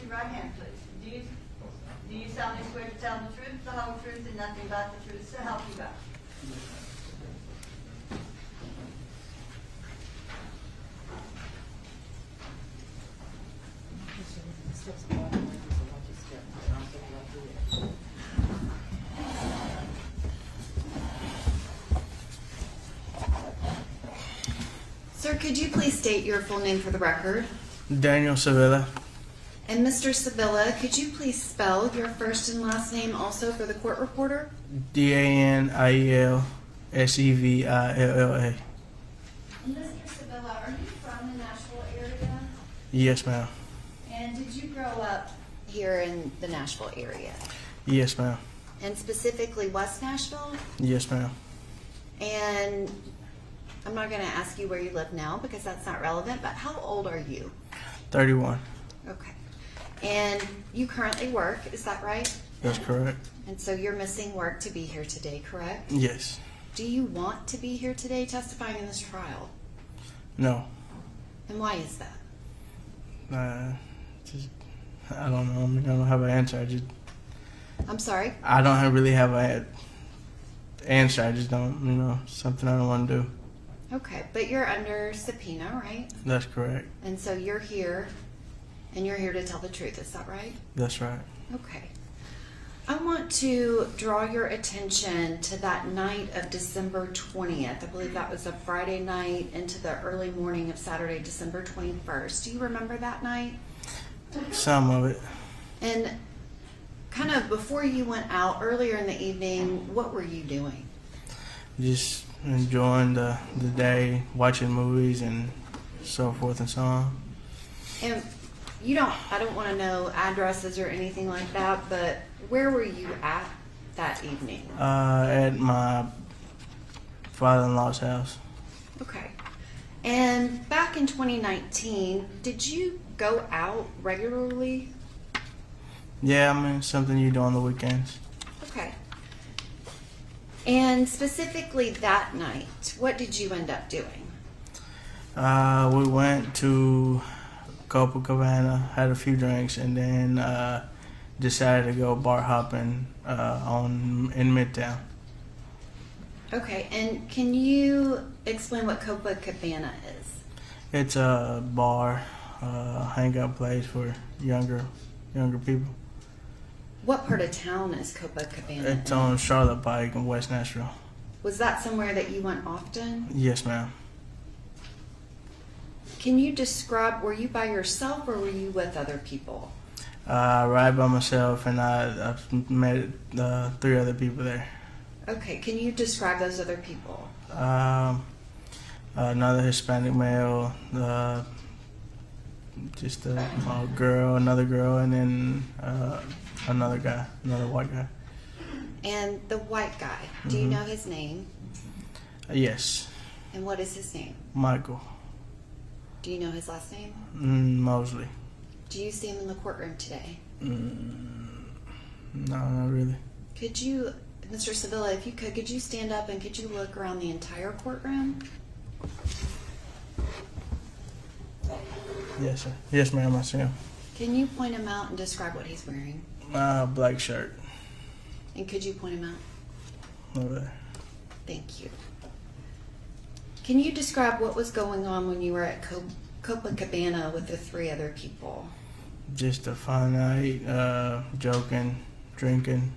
your right hand, please. Do you solemnly swear to tell the truth, the whole truth, and nothing but the truth, so help you God? Sir, could you please state your full name for the record? Daniel Sevilla. And Mr. Sevilla, could you please spell your first and last name also for the court reporter? DANIELSEVILLA. And Mr. Sevilla, are you from the Nashville area? Yes, ma'am. And did you grow up here in the Nashville area? Yes, ma'am. And specifically West Nashville? Yes, ma'am. And I'm not going to ask you where you live now because that's not relevant, but how old are you? 31. Okay. And you currently work, is that right? That's correct. And so you're missing work to be here today, correct? Yes. Do you want to be here today testifying in this trial? No. And why is that? I don't know. I mean, I don't have an answer. I'm sorry? I don't really have an answer. I just don't, something I don't want to do. Okay, but you're under subpoena, right? That's correct. And so you're here, and you're here to tell the truth, is that right? That's right. Okay. I want to draw your attention to that night of December 20th. I believe that was a Friday night into the early morning of Saturday, December 21st. Do you remember that night? Some of it. And kind of before you went out earlier in the evening, what were you doing? Just enjoying the day, watching movies and so forth and so on. And I don't want to know addresses or anything like that, but where were you at that evening? At my father-in-law's house. Okay. And back in 2019, did you go out regularly? Yeah, I mean, something you do on the weekends. Okay. And specifically that night, what did you end up doing? We went to Copacabana, had a few drinks, and then decided to go bar hopping in Midtown. Okay, and can you explain what Copacabana is? It's a bar, hangout place for younger people. What part of town is Copacabana It's in? on Charlotte Pike in West Nashville. Was that somewhere that you went often? Yes, ma'am. Can you describe, were you by yourself or were you with other people? Right by myself, and I've met 3 other people there. Okay, can you describe those other people? Another Hispanic male, just a girl, another girl, and then another guy, another white guy. And the white guy, do you know his name? Yes. And what is his name? Michael Do you know his last name? Mosely. Do you see him in the courtroom today? No, not really. Could you, Mr. Sevilla, if you could you stand up and could you look around the entire courtroom? Yes, sir. Yes, ma'am, I see him. Can you point him out and describe what he's wearing? Black shirt. And could you point him out? Over there. Thank you. Can you describe what was going on when you were at Copacabana with the 3 other people? Just a fun night, joking, drinking.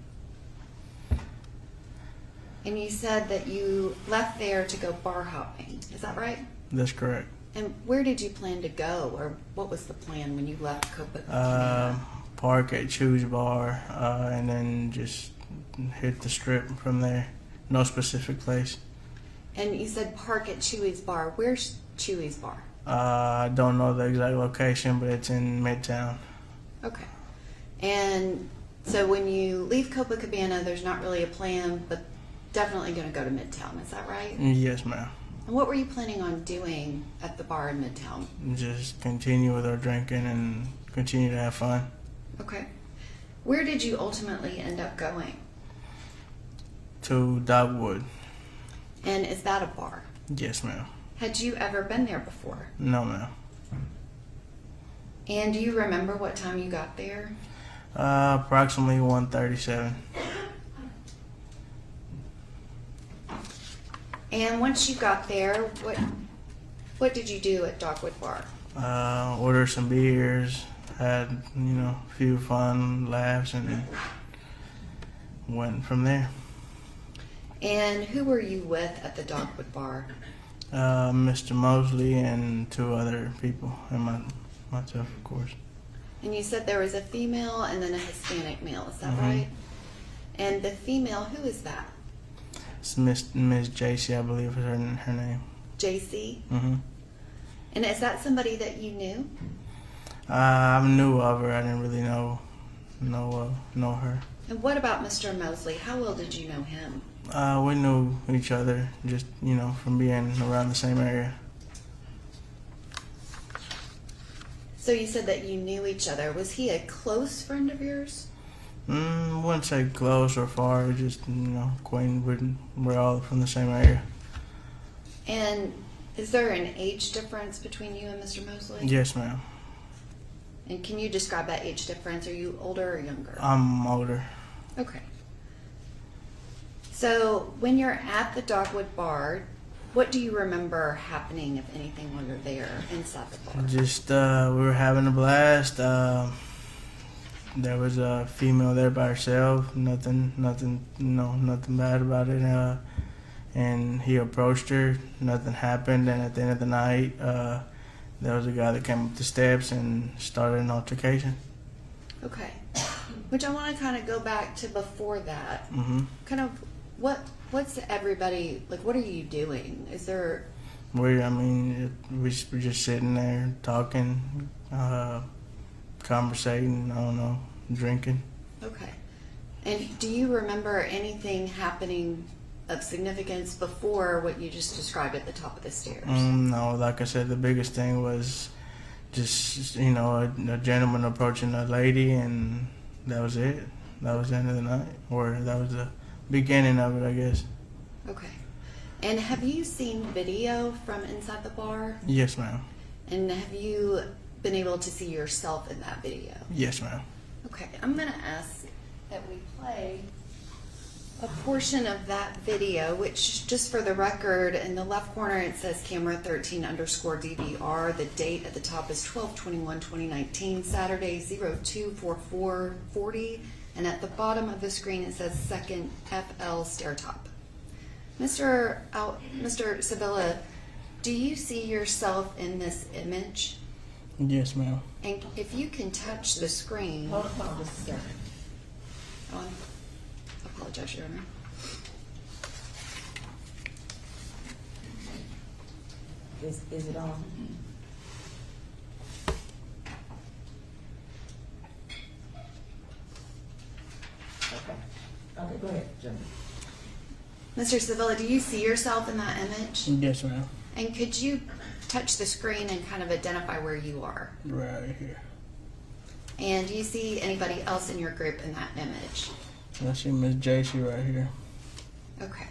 And you said that you left there to go bar hopping. Is that right? That's correct. And where did you plan to go, or what was the plan when you left Copacabana? Park at Chewy's bar, and then just hit the strip from there. No specific place. And you said park at Chewy's bar. Where's Chewy's bar? I don't know the exact location, but it's in Midtown. Okay. And so when you leave Copacabana, there's not really a plan, but definitely going to go to Midtown. Is that right? Yes, ma'am. And what were you planning on doing at the bar in Midtown? Just continue with our drinking and continue to have fun. Okay. Where did you ultimately end up going? To Dogwood. And is that a bar? Yes, ma'am. Had you ever been there before? No, ma'am. And do you remember what time you got there? Approximately 1:37. And once you got there, what did you do at Dogwood Bar? Ordered some beers, had, a few fun laughs, and went from there. And who were you with at the Dogwood Bar? Mr. Mosely and 2 other people, and myself, of course. And you said there was a female and then a Hispanic male, is that Mhm. right? And the female, who is that? It's Miss JC, I believe is her name. JC? Mm-hmm. And is that somebody that you knew? I knew of her. I didn't really know her. And what about Mr. Mosely? How well did you know him? We knew each other, just from being around the same area. So you said that you knew each other. Was he a close friend of yours? Wouldn't say close or far. Just acquainted. We're all from the same area. And is there an age difference between you and Mr. Mosely? Yes, ma'am. And can you describe that age difference? Are you older or younger? I'm older. Okay. So when you're at the Dogwood Bar, what do you remember happening, if anything, while you're there inside the bar? Just we were having a blast. There was a female there by herself. Nothing bad about it. And he approached her. Nothing happened. And at the end of the night, there was a guy that came up the steps and started an altercation. Okay. Which I want to kind of go back to before that. Mm-hmm. Kind of what's everybody, like, what are you doing? Is there... We're just sitting there talking, conversating, I don't know, drinking. Okay. And do you remember anything happening of significance before what you just described at the top of the stairs? No, like I said, the biggest thing was just, a gentleman approaching a lady, and that was it. That was the end of the night, or that was the beginning of it, I guess. Okay. And have you seen video from inside the bar? Yes, ma'am. And have you been able to see yourself in that video? Yes, ma'am. Okay, I'm going to ask that we play a portion of that video, which, just for the record, in the left corner it says camera 13_DVR. The date at the top is 12/21/2019, Saturday 02/44/40, and at the bottom of the screen it says second FL stair top. Mr. Sevilla, do you see yourself in this image? Yes, ma'am. And if you can touch the screen. Hold on just a second. I apologize, Your Honor. Is it on? Okay, go ahead, Jimmy. Mr. Sevilla, do you see yourself in that image? Yes, ma'am. And could you touch the screen and kind of identify where you are? Right here. And do you see anybody else in your group in that image? I see Miss JC right here. Okay.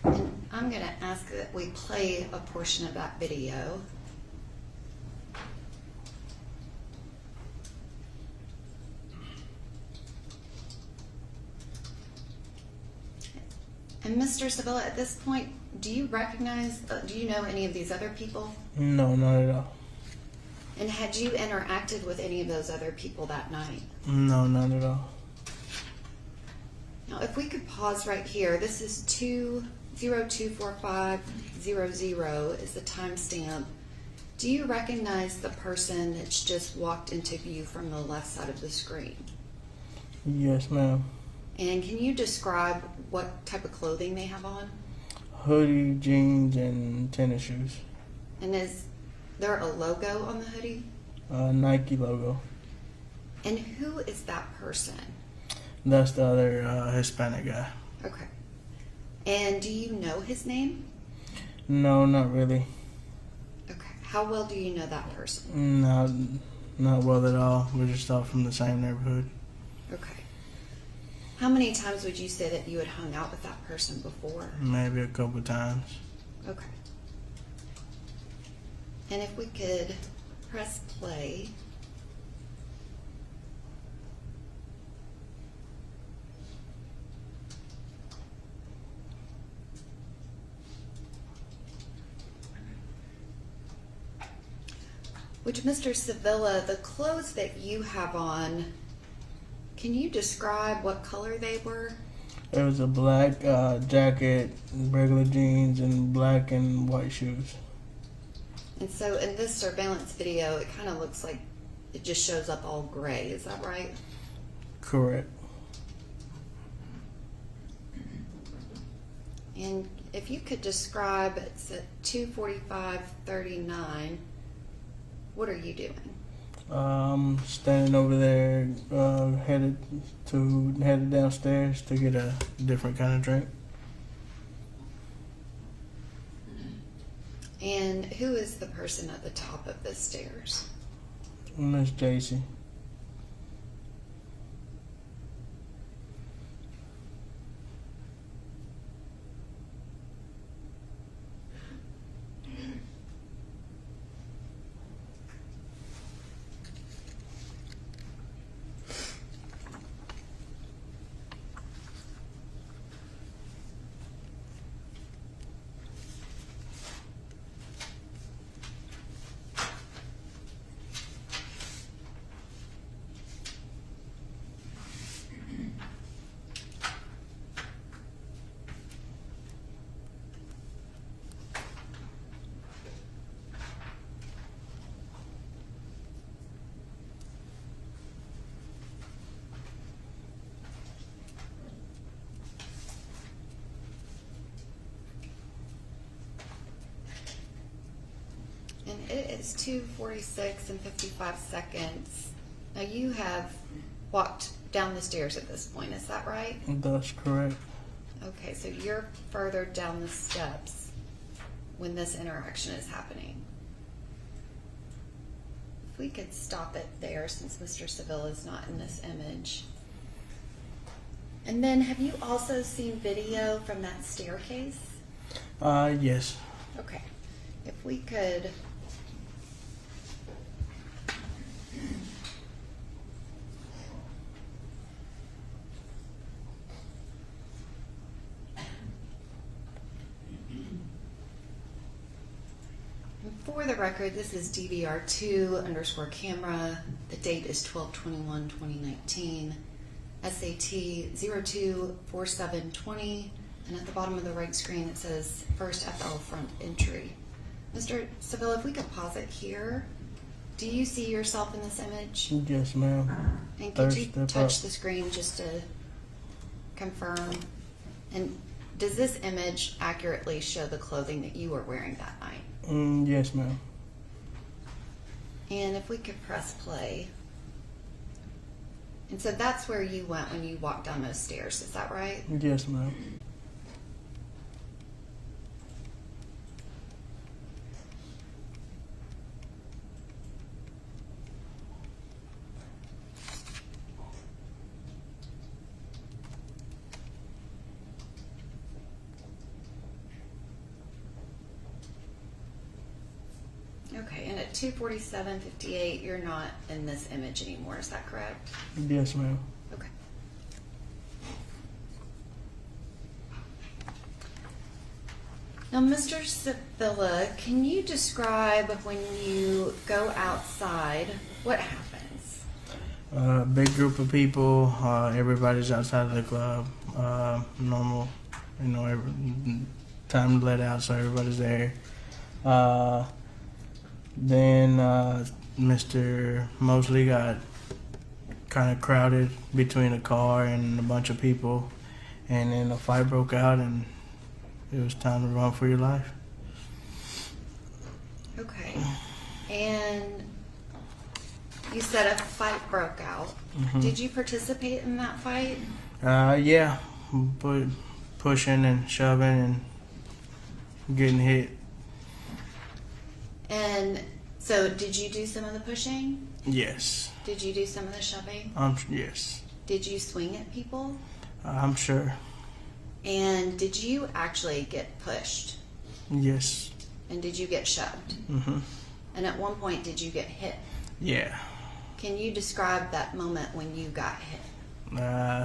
And I'm going to ask that we play a portion of that video. And Mr. Sevilla, at this point, do you know any of these other people? No, not at all. And had you interacted with any of those other people that night? No, not at all. Now, if we could pause right here, this is 2024500 is the timestamp. Do you recognize the person that's just walked into view from the left side of the screen? Yes, ma'am. And can you describe what type of clothing they have on? Hoodie, jeans, and tennis shoes. And is there a logo on the hoodie? Nike logo. And who is that person? That's the other Hispanic guy. Okay. And do you know his name? No, not really. Okay. How well do you know that person? Not well at all. We're just all from the same neighborhood. Okay. How many times would you say that you had hung out with that person before? Maybe a couple times. Okay. And if we could press play. Which, Mr. Sevilla, the clothes that you have on, can you describe what color they were? It was a black jacket, regular jeans, and black and white shoes. And so in this surveillance video, it kind of looks like it just shows up all gray. Is that right? Correct. And if you could describe, it's at 2:45:39. What are you doing? Standing over there, headed downstairs to get a different kind of drink. And who is the person at the top of the stairs? Miss Jacy. And it is 2:46 and 55 seconds. Now you have walked down the stairs at this point, is that right? That's correct. Okay, so you're further down the steps when this interaction is happening. If we could stop it there, since Mr. Seville is not in this image. And then have you also seen video from that staircase? Yes. Okay. If we could. For the record, this is DVR2_camera. The date is 12/21/2019. SAT 024720. And at the bottom of the right screen, it says first FL front entry. Mr. Seville, if we could pause it here. Do you see yourself in this image? Yes, ma'am. And could you Third step touch up. the screen just to confirm? And does this image accurately show the clothing that you were wearing that night? Yes, ma'am. And if we could press play. And so that's where you went when you walked down those stairs, is that right? Yes, ma'am. Okay, and at 2:47:58, you're not in this image anymore, is that correct? Yes, ma'am. Okay. Now, Mr. Sevilla, can you describe when you go outside, what happens? Big group of people. Everybody's outside of the club. Normal, time to let out, so everybody's there. Then Mr. Mosely got kind of crowded between a car and a bunch of people, and then a fight broke out, and it was time to run for your life. Okay. And you said a fight broke out. Mhm. Did you participate in that fight? Yeah, pushing and shoving and getting hit. And so did you do some of the pushing? Yes. Did you do some of the shoving? Yes. Did you swing at people? I'm sure. And did you actually get pushed? Yes. And did you get shoved? Mhm. And at one point, did you get hit? Yeah. Can you describe that moment when you got hit?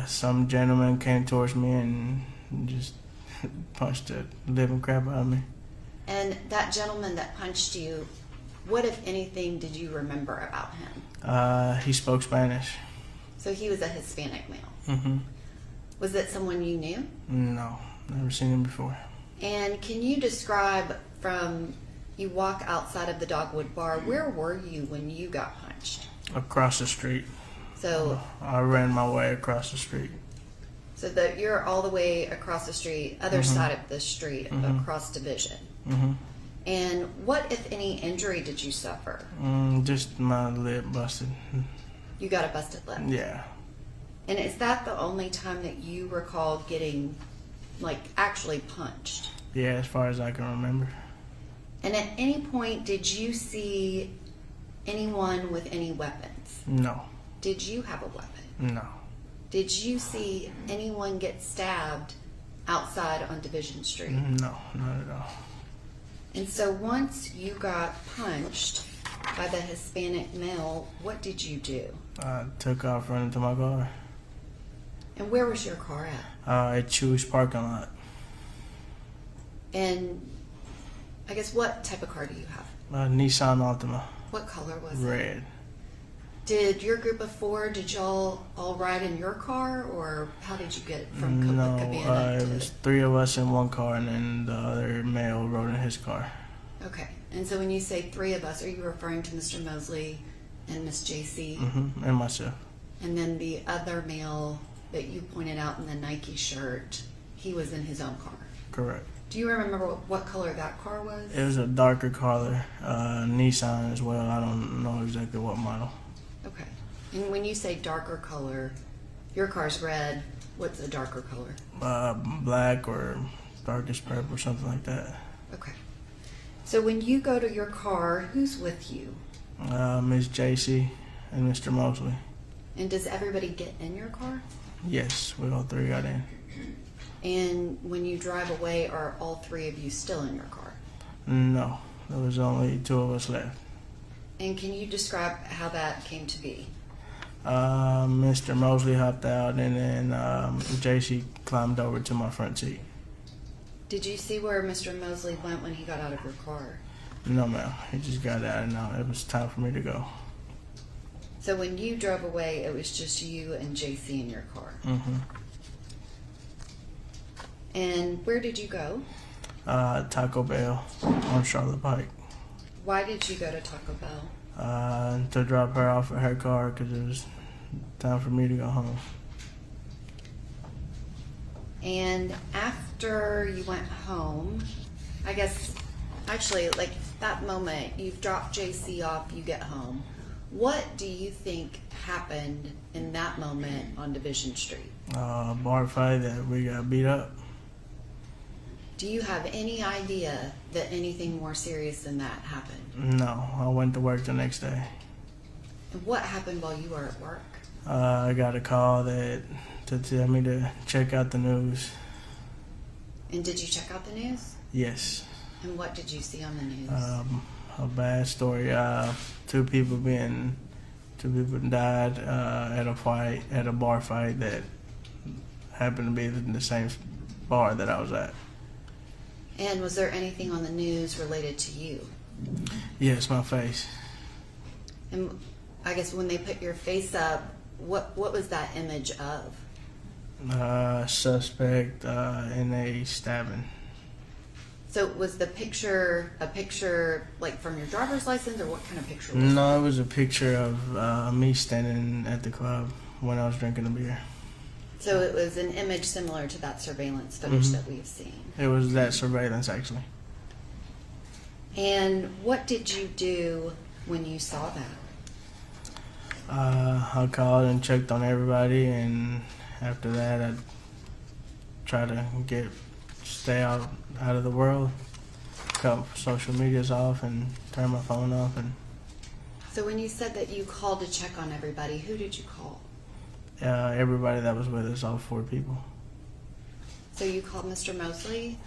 Some gentleman came towards me and just punched the living crap out of me. And that gentleman that punched you, what, if anything, did you remember about him? He spoke Spanish. So he was a Hispanic male. Mm-hmm. Was it someone you knew? No, never seen him before. And can you describe from you walk outside of the Dogwood Bar, where were you when you got punched? Across the street. So I ran my way across the street. that you're all the way across the street, other Mhm. side of the street, Mhm. across Division. Mm-hmm. And what, if any, injury did you suffer? Just my lip busted. You got a busted lip. Yeah. And is that the only time that you recall getting, like, actually punched? Yeah, as far as I can remember. And at any point, did you see anyone with any weapons? No. Did you have a weapon? No. Did you see anyone get stabbed outside on Division Street? No, not at all. And so once you got punched by the Hispanic male, what did you do? I took off running to my car. And where was your car at? At Chewy's parking lot. And I guess what type of car do you have? Nissan Altima. What color was it? Red. Did your group of four, did y'all all ride in your car, or how did you get from No, Cabana it to... was 3 of us in one car, and then the other male rode in his car. Okay. And so when you say 3 of us, are you referring to Mr. Mosely and Miss JC? And myself. And then the other male that you pointed out in the Nike shirt, he was in his own car. Correct. Do you remember what color that car was? It was a darker color, Nissan as well. I don't know exactly what model. Okay. And when you say darker color, your car's red. What's a darker color? Black or darkish purple, something like that. Okay. So when you go to your car, who's with you? Miss JC and Mr. Mosely. And does everybody get in your car? Yes, we all 3 got in. And when you drive away, are all 3 of you still in your car? No, there was only 2 of us left. And can you describe how that came to be? Mr. Mosely hopped out, and then JC climbed over to my front seat. Did you see where Mr. Mosely went when he got out of your car? No, ma'am. He just got out, and it was time for me to go. So when you drove away, it was just you and JC in your car. Mm-hmm. And where did you go? Taco Bell on Charlotte Pike. Why did you go to Taco Bell? To drop her off at her car because it was time for me to go home. And after you went home, I guess, actually, like that moment, you've dropped JC off, you get home. What do you think happened in that moment on Division Street? Bar fight that we got beat up. Do you have any idea that anything more serious than that happened? No, I went to work the next day. And what happened while you were at work? I got a call to tell me to check out the news. And did you check out the news? Yes. And what did you see on the news? A bad story. 2 people died at a bar fight that happened to be in the same bar that I was at. And was there anything on the news related to you? Yes, my face. And I guess when they put your face up, what was that image of? Suspect in a stabbing. So was the picture a picture like from your driver's license, or what kind of picture was it? No, it was a picture of me standing at the club when I was drinking a beer. So it was an image similar to that surveillance footage Mhm. that we've seen. It was that surveillance, actually. And what did you do when you saw that? I called and checked on everybody, and after that, I tried to stay out of the world, cut social medias off, and turn my phone off. And So when you said that you called to check on everybody, who did you call? everybody that was with us, all 4 people. So you called Mr. Mosely.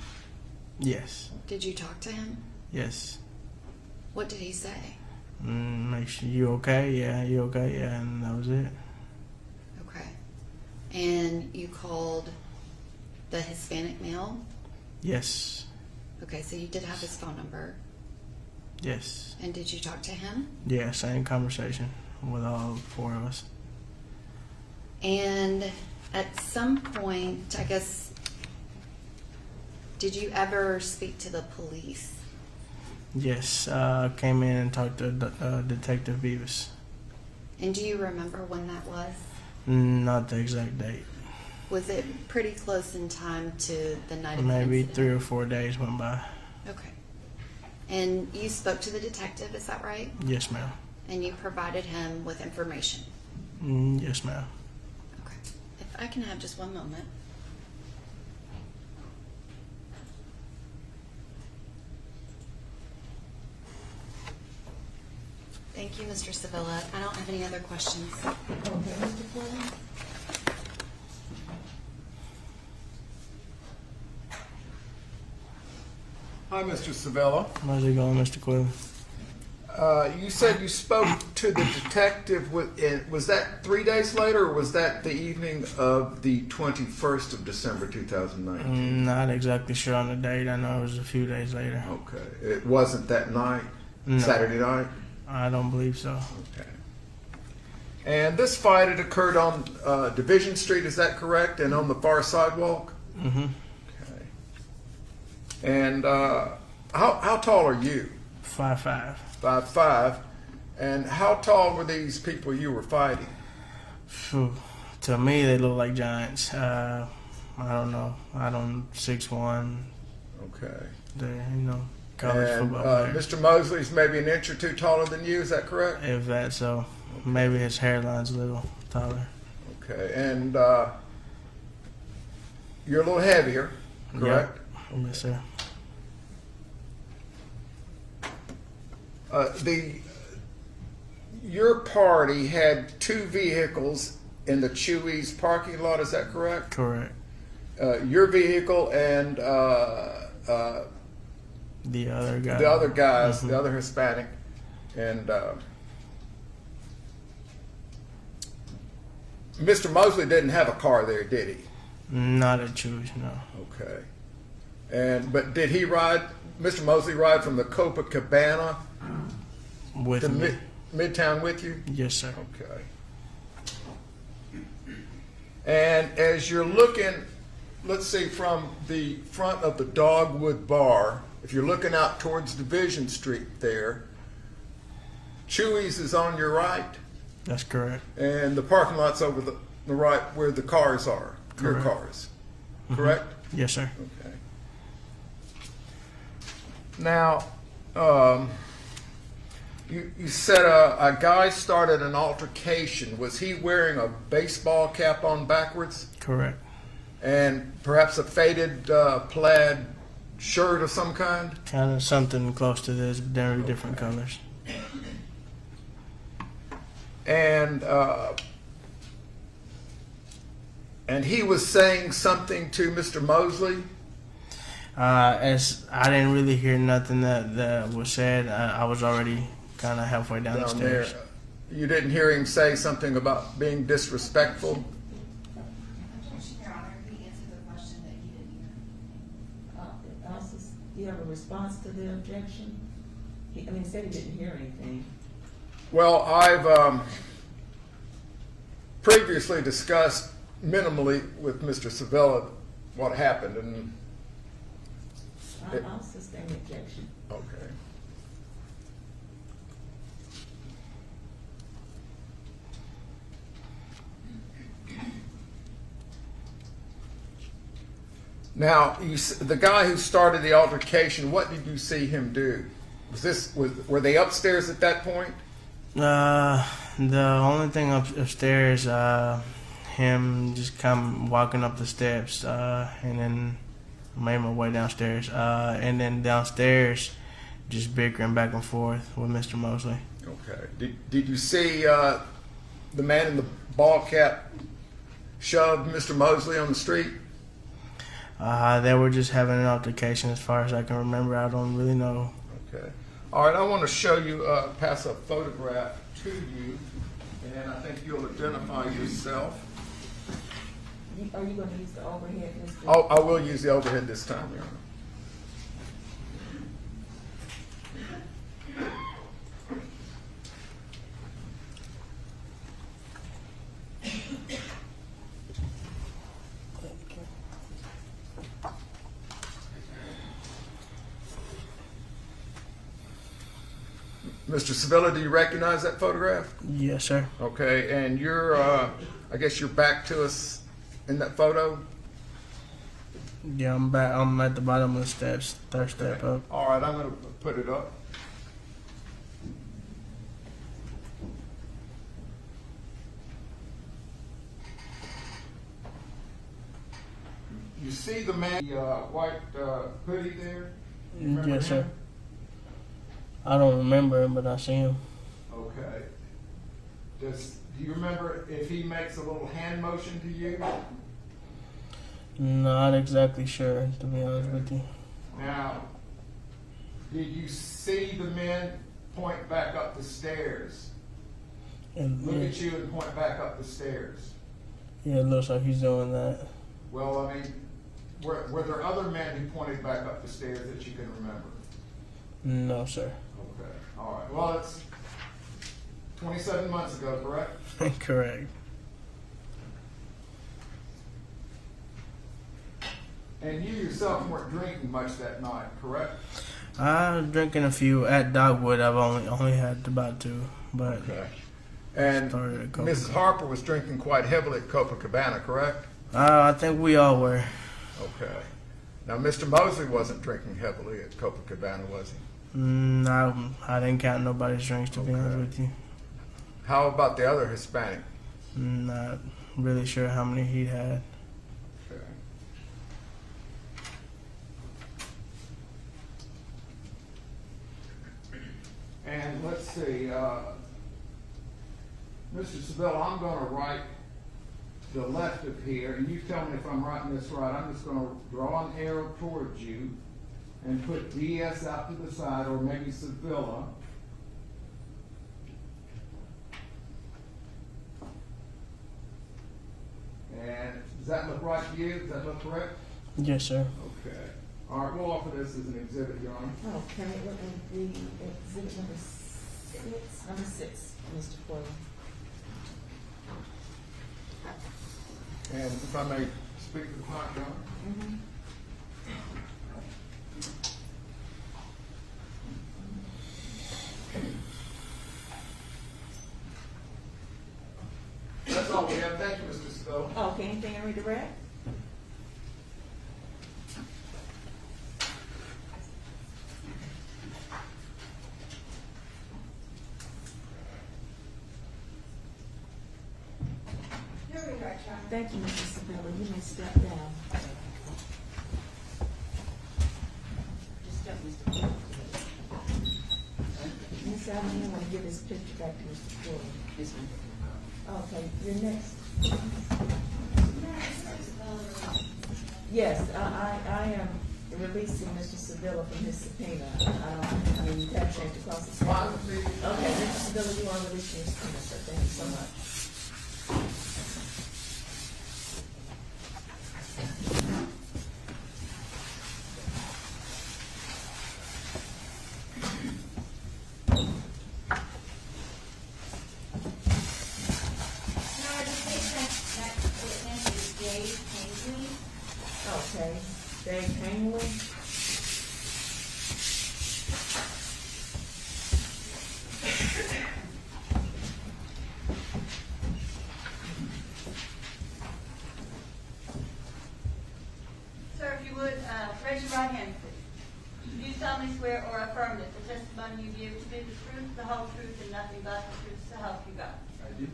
Yes, Did you talk to him? yes. What did he say? Make sure you okay. Yeah, you okay. Yeah, and that was it. Okay. And you called the Hispanic male? Yes. Okay, so you did have his phone number. Yes. And did you talk to him? Yeah, same conversation with all four of us. And at some point, I guess, did you ever speak to the police? Yes, came in and talked to Detective Vivas. And do you remember when that was? Not the exact date. Was it pretty close in time to the night of the Maybe incident? 3 or 4 days went by. Okay. And you spoke to the detective, is that right? Yes, ma'am. And you provided him with information? Yes, ma'am. Okay. If I can have just one moment. Thank you, Mr. Sevilla. I don't have any other questions. Okay, Mr. Quinn? Hi, Mr. Savella. How's it going, Mr. Quigley? You said you spoke to the detective. Was that 3 days later, or was that the evening of the 21st of December, 2019? Not exactly sure on the date. I know it was a few days later. Okay. It wasn't that night? No. Saturday night? I don't believe so. Okay. And this fight had occurred on Division Street, is that correct? And on the far sidewalk? Mm-hmm. Okay. And how tall are you? 5'5". 5'5". And how tall were these people you were fighting? Phew. To me, they look like giants. I don't know. I don't 6'1". Okay. They're, college And football players. Mr. Mosley's maybe an inch or two taller than you, is that correct? If that so. Maybe his hairline's a little taller. Okay. And you're a little heavier, correct? Yep. Yes, sir. Your party had two vehicles in the Chewy's parking lot, is that correct? Correct. Your vehicle and The other guy. the other guys, Mhm. the other Hispanic, and Mr. Mosley didn't have a car there, did he? Not a choice, no. Okay. But did he ride, Mr. Mosley ride from the Copacabana With to me. Midtown with you? Yes, sir. Okay. And as you're looking, let's see, from the front of the Dogwood Bar, if you're looking out towards Division Street there, Chewy's is on your right, That's correct. and the parking lot's over the right where the cars are, your Correct. cars. Correct? Yes, sir. Okay. Now, you said a guy started an altercation. Was he wearing a baseball cap on backwards Correct. and perhaps a faded plaid shirt of some kind? Kind of something close to this, but they're different colors. And he was saying something to Mr. Mosley? As I didn't really hear nothing that was said, I was already kind of halfway down the Down there. stairs. You didn't hear him say something about being disrespectful? Your Honor, he answered the question that he didn't hear. Also, you have a response to the objection? He said he didn't hear anything. Well, I've previously discussed minimally with Mr. Sevilla what happened, and I'll sustain the objection. okay. Now, the guy who started the altercation, what did you see him do? Were they upstairs at that point? The only thing upstairs, him just come walking up the steps, and then made my way downstairs, and then downstairs, just bickering back and forth with Mr. Mosley. Okay. Did you see the man in the ball cap shove Mr. Mosley on the street? They were just having an altercation, as far as I can remember. I don't really know. Okay. All right, I want to show you, pass a photograph to you, and I think you'll identify yourself. Are you going to use the overhead, Mr.? Oh, I will use the overhead this time, Your Honor. Mr. Sevilla, do you recognize that photograph? Yes, sir. Okay, and you're, I guess you're back to us in that photo? Yeah, I'm back. I'm at the bottom of the steps, third step up. All right, I'm going to put it up. You see the man, the white hoodie there? You remember Yes, sir. him? I don't remember him, but I see him. Okay. Do you remember if he makes a little hand motion to you? Not exactly sure, to be honest with you. Now, did you see the men point back up the stairs? And Look yeah, at you and point back up the stairs. yeah, it looks like he's doing that. Well, I mean, were there other men who pointed back up the stairs that you can remember? No, sir. Okay, all right. Well, it's 27 months ago, correct? Correct. And you yourself weren't drinking much that night, correct? I was drinking a few at Dogwood. I've only had about 2, but Okay. And started at Mrs. Harper was drinking quite heavily at Copacabana, correct? I think we all were. Okay. Now, Mr. Mosely wasn't drinking heavily at Copacabana, was he? No, I didn't count nobody's drinks, to be honest Okay. with you. How about the other Hispanic? Not really sure how many he had. Okay. And let's see, Mr. Sevilla, I'm going to write the left of here, and you tell me if I'm writing this right. I'm just going to draw an arrow towards you and put DS out to the side, or maybe Sevilla. And does that look right to you? Does that look correct? Yes, sir. Okay. All right, we'll offer this as an exhibit, Your Honor. Okay, what would be exhibit number 6, Mr. Porter? And if I may speak to the client, Your Honor? Mm-hmm. That's all we have. Thank you, Mr. Stowe. Okay, anything I redirect? Thank you, Mr. Sabella. You may step down. Just step, Mr. Porter. Ms. Allen, I want to give this picture back to Mr. Porter. Yes, ma'am. Okay, your next. Yes, I am releasing Mr. Sevilla from his subpoena. I mean, you have changed across the state. Okay, Mr. Sevilla, you are released from your subpoena, sir. Thank you so much. Okay, Dave Hangley. Sir, if you would, raise your right hand, please. Do you solemnly swear or affirm that the testimony you give to be the truth, the whole truth, and nothing but the truth, so help you God? I do.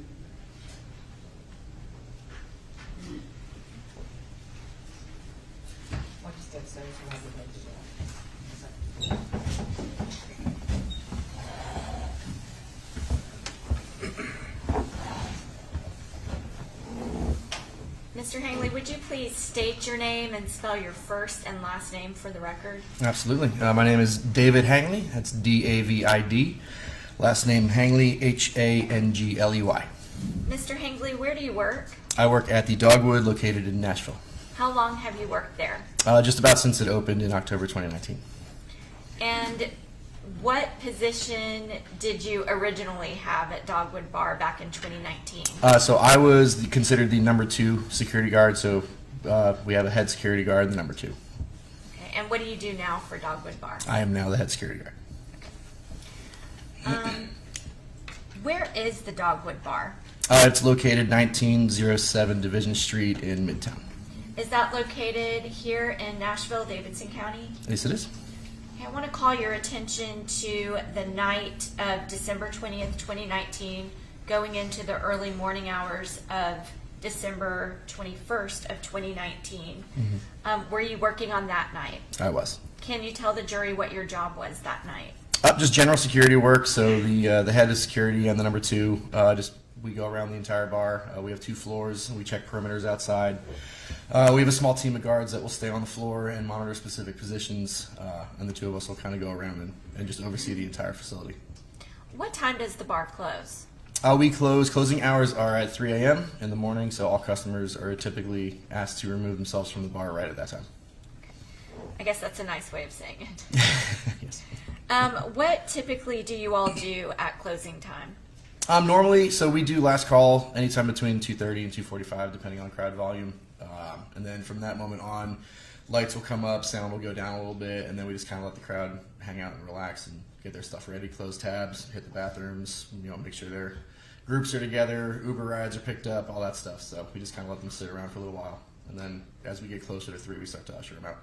What does that say? Mr. Hangley, would you please state your name and spell your first and last name for the record? Absolutely. My name is David Hangley. That's D-A-V-I-D. Last name Hangley, H-A-N-G-L-E-Y. Mr. Hangley, where do you work? I work at the Dogwood located in Nashville. How long have you worked there? Just about since it opened in October 2019. And what position did you originally have at Dogwood Bar back in 2019? So I was considered the number 2 security guard. So we have a head security guard, the number 2. Okay. And what do you do now for Dogwood Bar? I am now the head security guard. Where is the Dogwood Bar? It's located 1907 Division Street in Midtown. Is that located here in Nashville, Davidson County? Yes, it is. Okay, I want to call your attention to the night of December 20th, 2019, going into the early morning hours of December 21st of 2019. Were you working on that night? I was. Can you tell the jury what your job was that night? Just general security work. So the head of security and the number two, we go around the entire bar. We have 2 floors. We check perimeters outside. We have a small team of guards that will stay on the floor and monitor specific positions, and the 2 of us will kind of go around and just oversee the entire facility. What time does the bar close? We close. Closing hours are at 3 a.m. in the morning, so all customers are typically asked to remove themselves from the bar right at that time. I guess that's a nice way of saying it. Yes. What typically do you all do at closing time? Normally, so we do last call anytime between 2:30 and 2:45, depending on crowd volume. And then from that moment on, lights will come up, sound will go down a little bit, and then we just kind of let the crowd hang out and relax and get their stuff ready, close tabs, hit the bathrooms, make sure their groups are together, Uber rides are picked up, all that stuff. So we just kind of let them sit around for a little while. And then as we get closer to 3, we start to usher them out.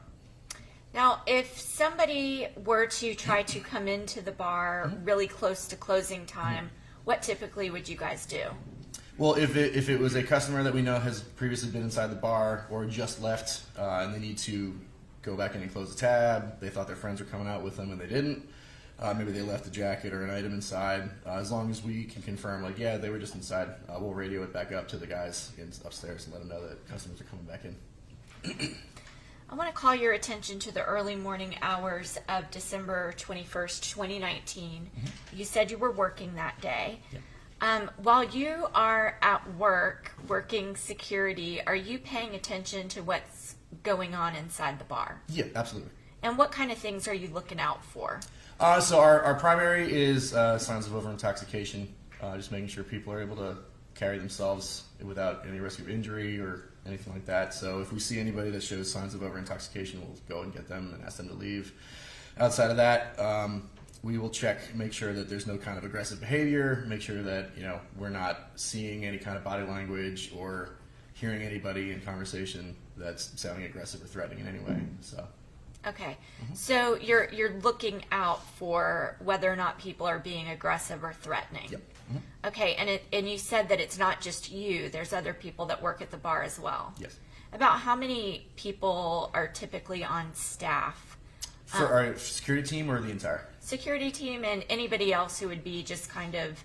Now, if somebody were to try to come into the bar really close to closing time, what typically would you guys do? Well, if it was a customer that we know has previously been inside the bar or just left and they need to go back in and close the tab, they thought their friends were coming out with them and they didn't, maybe they left a jacket or an item inside, as long as we can confirm, like, yeah, they were just inside, we'll radio it back up to the guys upstairs and let them know that customers are coming back in. I want to call your attention to the early morning hours of December 21st, 2019. You said you were working that day. Yep. While you are at work, working security, are you paying attention to what's going on inside the bar? Yeah, absolutely. And what kind of things are you looking out for? So our primary is signs of over-intoxication, just making sure people are able to carry themselves without any risk of injury or anything like that. So if we see anybody that shows signs of over-intoxication, we'll go and get them and ask them to leave. Outside of that, we will check, make sure that there's no kind of aggressive behavior, make sure that we're not seeing any kind of body language or hearing anybody in conversation that's sounding aggressive or threatening in any way. So. Okay, so you're looking out for whether or not people are being aggressive or threatening. Yep. Okay, and you said that it's not just you. There's other people that work at the bar as well. Yes. About how many people are typically on staff? For our security team or the entire? Security team and anybody else who would be just kind of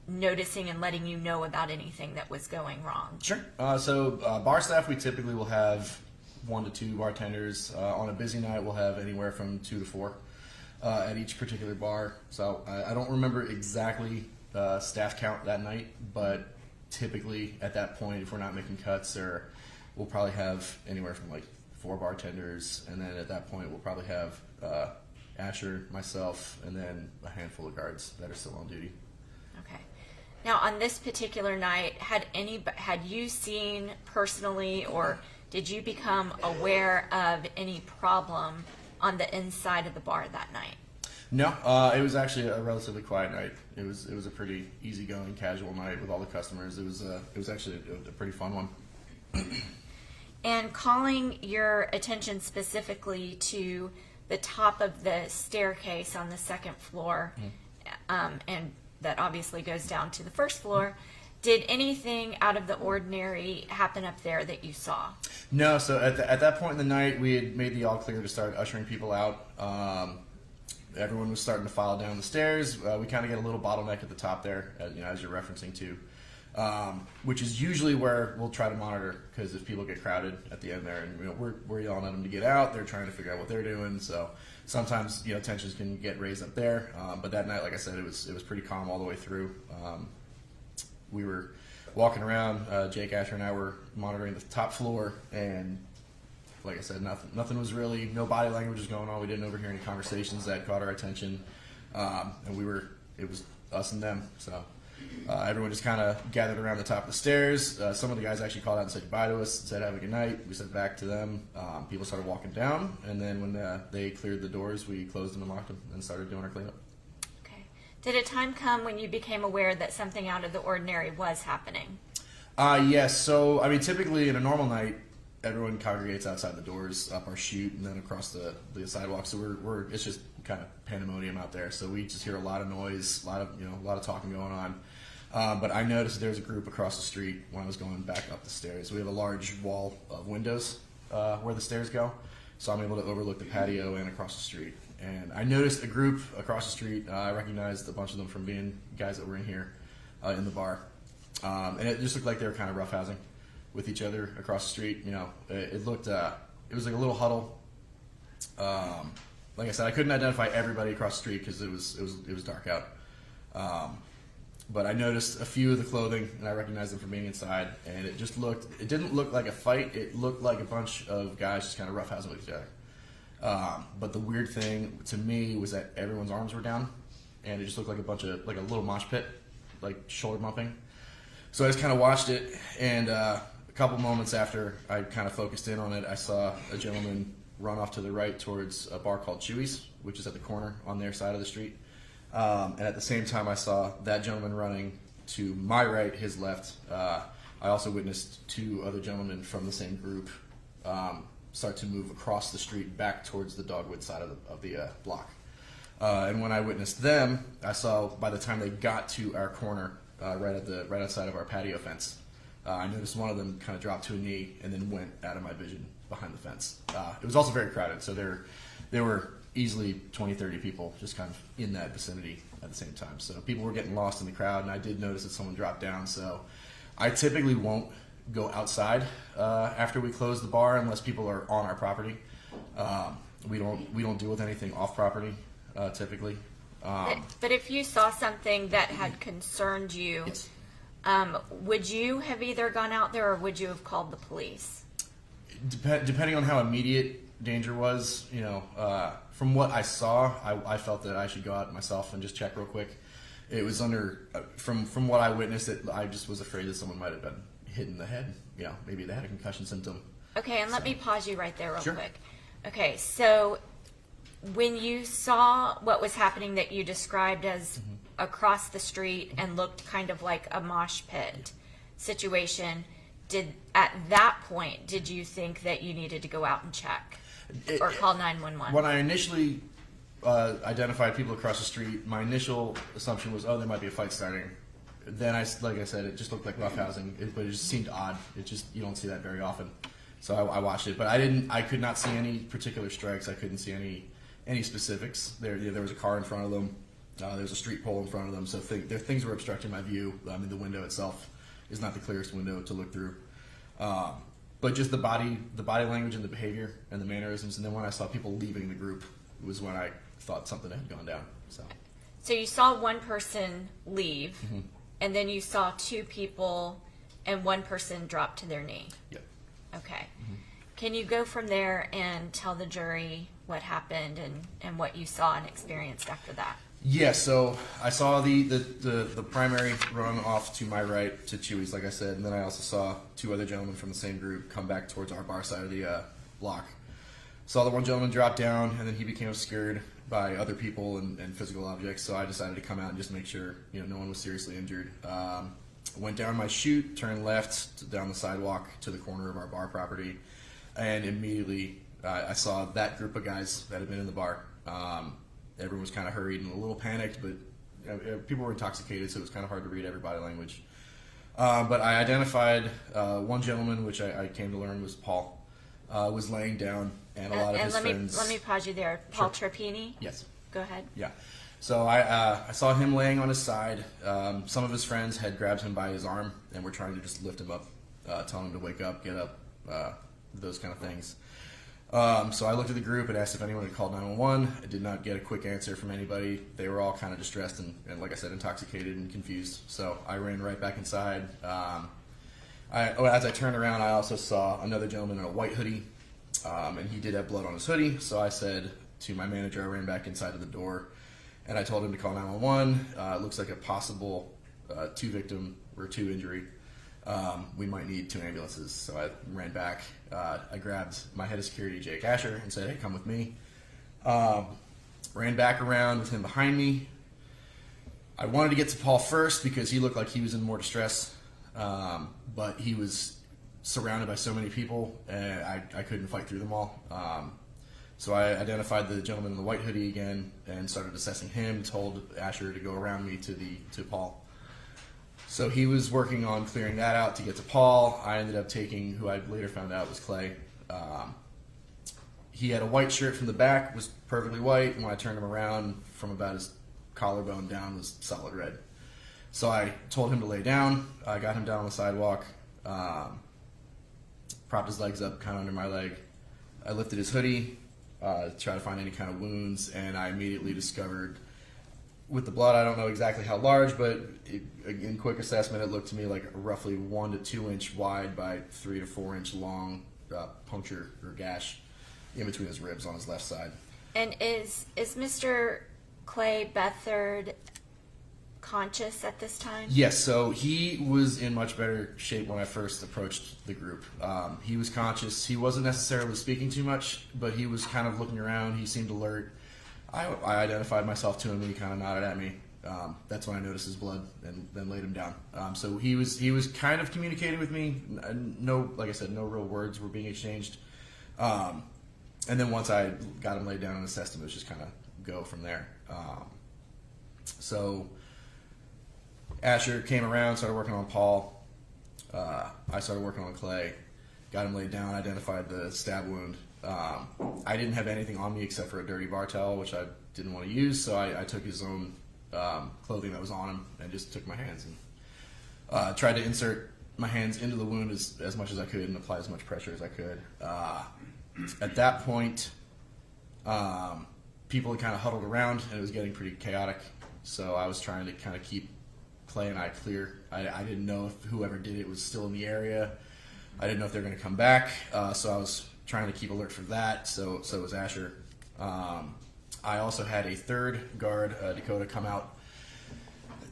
noticing and letting you know about anything that was going wrong. Sure. So bar staff, we typically will have 1 to 2 bartenders. On a busy night, we'll have anywhere from 2 to 4 at each particular bar. So I don't remember exactly staff count that night, but typically at that point, if we're not making cuts, we'll probably have anywhere from like 4 bartenders, and then at that point, we'll probably have Asher, myself, and then a handful of guards that are still on duty. Okay. Now, on this particular night, had you seen personally, or did you become aware of any problem on the inside of the bar that night? No, it was actually a relatively quiet night. It was a pretty easygoing, casual night with all the customers. It was actually a pretty fun one. And calling your attention specifically to the top of the staircase on the 2nd floor, and that obviously goes down to the 1st floor. Did anything out of the ordinary happen up there that you saw? No, so at that point in the night, we had made the all clear to start ushering people out. Everyone was starting to file down the stairs. We kind of get a little bottleneck at the top there, as you're referencing to, which is usually where we'll try to monitor, because if people get crowded at the end there, and we're yelling at them to get out, they're trying to figure out what they're doing. So sometimes tensions can get raised up there. But that night, like I said, it was pretty calm all the way through. We were walking around. Jake, Asher, and I were monitoring the top floor, and like I said, nothing was really, no body language was going on. We didn't overhear any conversations that caught our attention, and it was us and them. So everyone just kind of gathered around the top of the stairs. Some of the guys actually called out and said goodbye to us, said have a good night. We said back to them. People started walking down, and then when they cleared the doors, we closed them and locked them and started doing our cleanup. Okay. Did a time come when you became aware that something out of the ordinary was happening? Yes. So, I mean, typically in a normal night, everyone congregates outside the doors, up our chute, and then across the sidewalk. So it's just kind of pandemonium out there. So we just hear a lot of noise, a lot of talking going on. But I noticed there's a group across the street when I was going back up the stairs. We have a large wall of windows where the stairs go, so I'm able to overlook the patio and across the street. And I noticed a group across the street. I recognized a bunch of them from being guys that were in here in the bar. And it just looked like they were kind of roughhousing with each other across the street. You know, it looked, it was like a little huddle. Like I said, I couldn't identify everybody across the street because it was dark out. But I noticed a few of the clothing, and I recognized them from being inside. And it didn't look like a fight. It looked like a bunch of guys just kind of roughhousing with each other. But the weird thing to me was that everyone's arms were down, and it just looked like like a little mosh pit, like shoulder bumping. So I just kind of watched it, and a couple moments after I kind of focused in on it, I saw a gentleman run off to the right towards a bar called Chewy's, which is at the corner on their side of the street. And at the same time, I saw that gentleman running to my right, his left. I also witnessed two other gentlemen from the same group start to move across the street back towards the Dogwood side of the block. And when I witnessed them, I saw by the time they got to our corner, right outside of our patio fence, I noticed one of them kind of dropped to a knee and then went out of my vision behind the fence. It was also very crowded, so there were easily 20, 30 people just kind of in that vicinity at the same time. So people were getting lost in the crowd, and I did notice that someone dropped down. So I typically won't go outside after we close the bar unless people are on our property. We don't deal with anything off property typically. But if you saw something that had concerned you, Yes. Would you have either gone out there or would you have called the police? Depending on how immediate danger was, from what I saw, I felt that I should go out myself and just check real quick. It was from what I witnessed, I just was afraid that someone might have been hit in the head. Maybe they had a concussion symptom. Okay, and let me pause you right there real Sure. quick. Okay, so when you saw what was happening that you described as across the street and looked kind of like a mosh pit situation, at that point, did you think that you needed to go out and check or call 911? When I initially identified people across the street, my initial assumption was, there might be a fight starting. Then, like I said, it just looked like roughhousing, but it just seemed odd. You don't see that very often. So I watched it, but I could not see any particular strikes. I couldn't see any specifics. There was a car in front of them. There was a street pole in front of them. So things were obstructing my view. I mean, the window itself is not the clearest window to look through. But just the body language and the behavior and the mannerisms. And then when I saw people leaving the group was when I thought something had gone down. So you saw one person leave, and then you saw two people, and one person drop to their knee. Yep. Okay. Can you go from there and tell the jury what happened and what you saw and experienced after that? Yeah, so I saw the primary run off to my right to Chewy's, like I said, and then I also saw two other gentlemen from the same group come back towards our bar side of the block. Saw the one gentleman drop down, and then he became obscured by other people and physical objects, so I decided to come out and just make sure no one was seriously injured. Went down my chute, turned left down the sidewalk to the corner of our bar property, and immediately I saw that group of guys that had been in the bar. Everyone was kind of hurried and a little panicked, but people were intoxicated, so it was kind of hard to read every body language. But I identified one gentleman, which I came to learn was Paul, was laying down, and a lot of his friends... let me pause you there. Paul Sure. Trapini? Yes. Go ahead. Yeah. So I saw him laying on his side. Some of his friends had grabbed him by his arm and were trying to just lift him up, telling him to wake up, get up, those kind of things. So I looked at the group and asked if anyone had called 911. I did not get a quick answer from anybody. They were all kind of distressed and like I said, intoxicated and confused. So I ran right back inside. As I turned around, I also saw another gentleman in a white hoodie, and he did have blood on his hoodie. So I said to my manager, I ran back inside to the door, and I told him to call 911. It looks like a possible 2 injury. We might need 2 ambulances. So I ran back. I grabbed my head of security, Jake Asher, and said, hey, come with me. Ran back around with him behind me. I wanted to get to Paul first because he looked like he was in more distress, but he was surrounded by so many people, and I couldn't fight through them all. So I identified the gentleman in the white hoodie again and started assessing him, told Asher to go around me to Paul. So he was working on clearing that out to get to Paul. I ended up taking who I later found out was Clay. He had a white shirt from the back, was perfectly white, and when I turned him around, from about his collarbone down was solid red. So I told him to lay down. I got him down on the sidewalk, propped his legs up kind of under my leg. I lifted his hoodie, to try to find any kind of wounds, and I immediately discovered, with the blood, I don't know exactly how large, but in quick assessment, it looked to me like a roughly 1 to 2 inch wide by 3 to 4 inch long puncture or gash in between his ribs on his left side. And is Mr. Clay Bethard conscious at this time? Yes, so he was in much better shape when I first approached the group. He was conscious. He wasn't necessarily speaking too much, but he was kind of looking around. He seemed alert. I identified myself to him, and he kind of nodded at me. That's when I noticed his blood and then laid him down. So he was kind of communicating with me. No, like I said, no real words were being exchanged. And then once I got him laid down and assessed him, it was just kind of go from there. So Asher came around, started working on Paul. I started working on Clay, got him laid down, identified the stab wound. I didn't have anything on me except for a dirty bar towel, which I didn't want to use, so I took his own clothing that was on him and just took my hands and tried to insert my hands into the wound as much as I could and apply as much pressure as I could. At that point, people had kind of huddled around, and it was getting pretty chaotic, so I was trying to kind of keep Clay and I clear. I didn't know if whoever did it was still in the area. I didn't know if they were going to come back, so I was trying to keep alert for that. So was Asher. I also had a third guard, Dakota, come out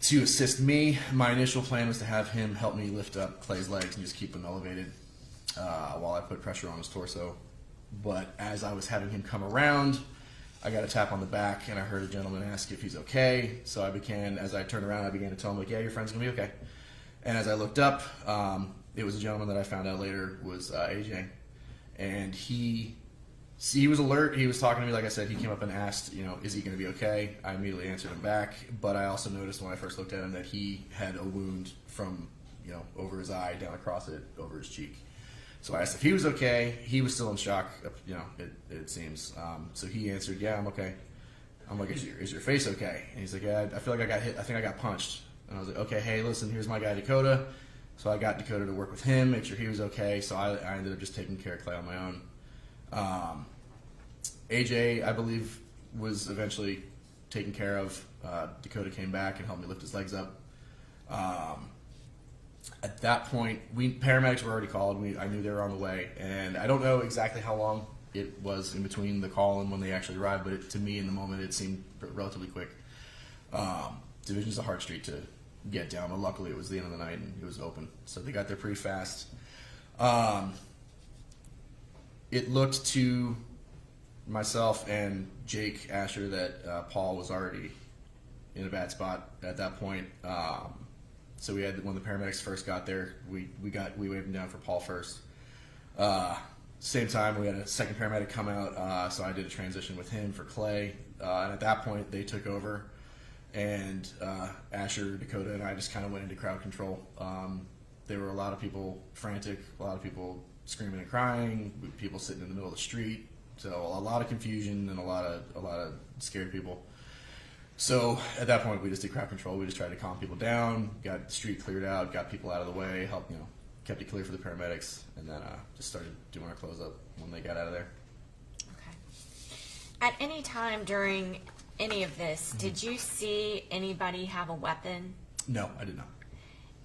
to assist me. My initial plan was to have him help me lift up Clay's legs and just keep him elevated while I put pressure on his torso. But as I was having him come around, I got a tap on the back, and I heard a gentleman ask if he's okay. So as I turned around, I began to tell him, like, yeah, your friend's going to be okay. And as I looked up, it was a gentleman that I found out later was AJ. And he was alert. He was talking to me. Like I said, he came up and asked, is he going to be okay? I immediately answered him back. But I also noticed when I first looked at him that he had a wound from, over his eye, down across it, over his cheek. So I asked if he was okay. He was still in shock, it seems. So he answered, yeah, I'm okay. I'm like, is your face okay? And he's like, yeah, I feel like I got hit. I think I got punched. And I was like, okay, hey, listen, here's my guy Dakota. So I got Dakota to work with him, make sure he was okay. So I ended up just taking care of Clay on my own. AJ, I believe, was eventually taken care of. Dakota came back and helped me lift his legs up. At that point, paramedics were already called. I knew they were on the way, and I don't know exactly how long it was in between the call and when they actually arrived, but to me in the moment it seemed relatively quick. Division's a hard street to get down, but luckily it was the end of the night and it was open, so they got there pretty fast. It looked to myself and Jake Asher that Paul was already in a bad spot at that point. So we had, when the paramedics first got there, we waved him down for Paul first. Same time, we had a second paramedic come out, so I did a transition with him for Clay. And at that point, they took over, and Asher, Dakota, and I just kind of went into crowd control. There were a lot of people frantic, a lot of people screaming and crying, people sitting in the middle of the street. So a lot of confusion and a lot of scared people. So at that point, we just did crowd control. We just tried to calm people down, got the street cleared out, got people out of the way, helped, kept it clear for the paramedics, and then just started doing our close-up when they got out of there. Okay. At any time during any of this, did you see anybody have a weapon? No, I did not.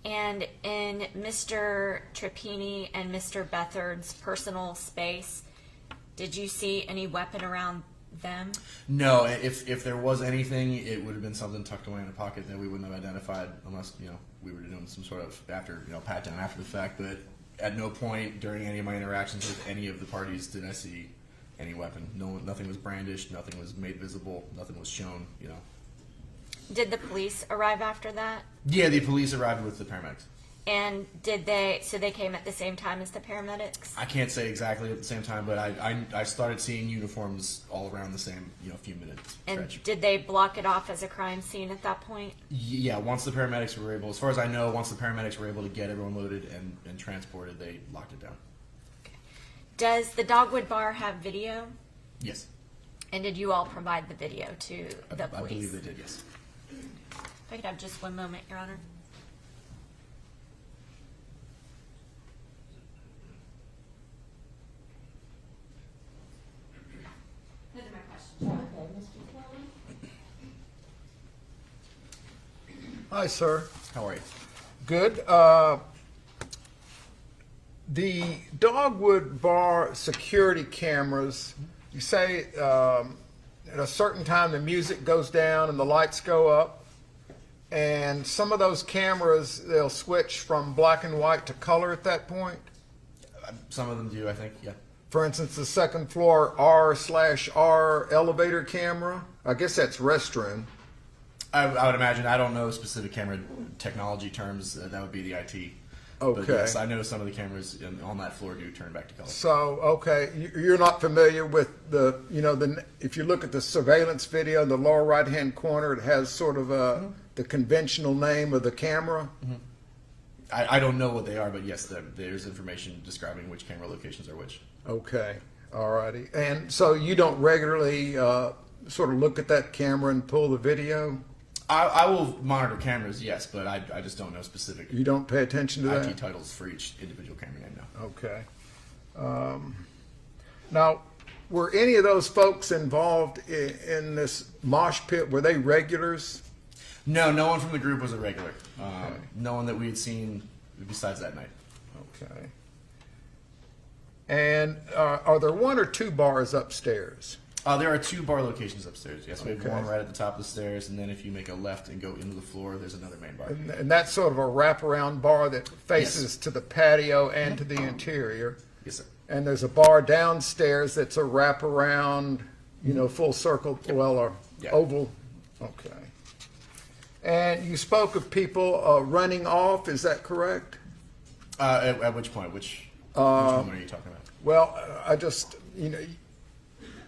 And in Mr. Trapini and Mr. Bethard's personal space, did you see any weapon around them? No, if there was anything, it would have been something tucked away in a pocket that we wouldn't have identified unless, we were doing some sort of pat down after the fact. But at no point during any of my interactions with any of the parties did I see any weapon. Nothing was brandished, nothing was made visible, nothing was shown, Did the police arrive after that? Yeah, the police arrived with the paramedics. And so they came at the same time as the paramedics? I can't say exactly at the same time, but I started seeing uniforms all around the same, few minutes And stretch. did they block it off as a crime scene at that point? Yeah, once the paramedics were able, as far as I know, once the paramedics were able to get everyone loaded and transported, they locked it down. Does the Dogwood Bar have video? Yes. And did you all provide the video to the I police? believe they did, yes. If I could have just one moment, Your Honor. Those are my questions. Okay, Mr. Kelly? Hi, sir. How are you? Good. The Dogwood Bar security cameras, you say at a certain time the music goes down and the lights go up, and some of those cameras, they'll switch from black and white to color at that point? Some of them do, I think, yeah. For instance, the second floor R/R elevator camera, I guess that's restroom. I would imagine. I don't know specific camera technology terms. That would be the IT. Okay. But yes, I know some of the cameras on that floor do turn back to color. So, okay, you're not familiar with if you look at the surveillance video in the lower right-hand corner, it has sort of the conventional name of the camera. I don't know what they are, but yes, there's information describing which camera locations are which. Okay, all righty. And so you don't regularly sort of look at that camera and pull the video? I will monitor cameras, yes, but I just don't know specific You don't pay attention to IT that? titles for each individual camera name, no. Okay. Now, were any of those folks involved in this mosh pit? Were they regulars? No one from the group was a regular. No one that we had seen besides that night. Okay. And are there one or two bars upstairs? There are 2 bar locations upstairs. Yes, we have Okay. one right at the top of the stairs, and then if you make a left and go into the floor, there's another main bar. And that's sort of a wraparound bar that faces to the patio and to the interior. Yes, sir. And there's a bar downstairs that's a wraparound, full circle, or Yeah. oval. Okay. And you spoke of people running off, is that correct? At which point? Which moment are you talking about? Well, I just,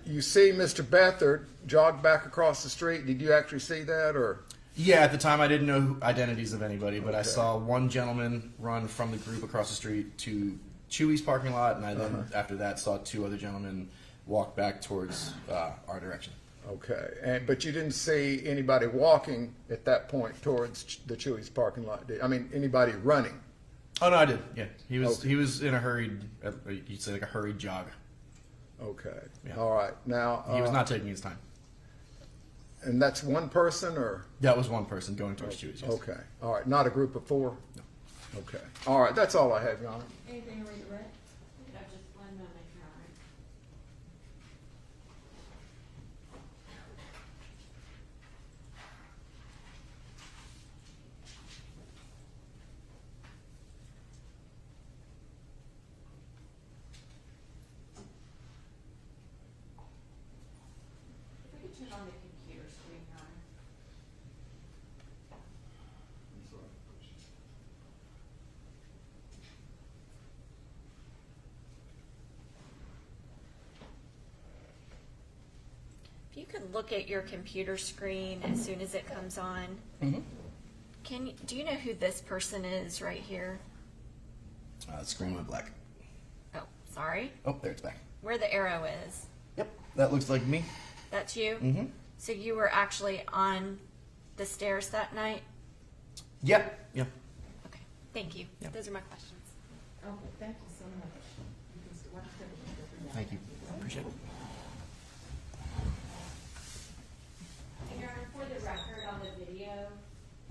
you see Mr. Beathard jog back across the street. Did you actually see that, or? Yeah, at the time I didn't know identities of anybody, but I saw one gentleman run from the group across the street to Chewy's parking lot, and I then, after that, saw 2 other gentlemen walk back towards our direction. Okay, but you didn't see anybody walking at that point towards the Chewy's parking lot, anybody running? Oh no, I did. Yeah, he was Okay. he was in a hurried, you'd say like a hurried jog. Okay, Yeah. all right. Now, He was not taking his time. and that's one person, or? That was one person going towards Chewy's. Yes. Okay, all right, not a group of 4? No. Okay, all right, that's all I have, Your Honor. Anything to redirect? Just one moment, Your Honor. If we could turn on the computer screen, Your Honor. If you could look at your computer screen as soon as it comes on. Do you know who this person is right here? The screen went black. Oh, sorry. Oh, there it's back. Where the arrow is. Yep, that looks like me. That's you? Mm-hmm. So you were actually on the stairs that night? Yep. Yep. Okay, thank you. Yeah. Those are my questions. Okay, thank you so much. Mr. Watson. Thank you. Appreciate it. And Your Honor, for the record on the video,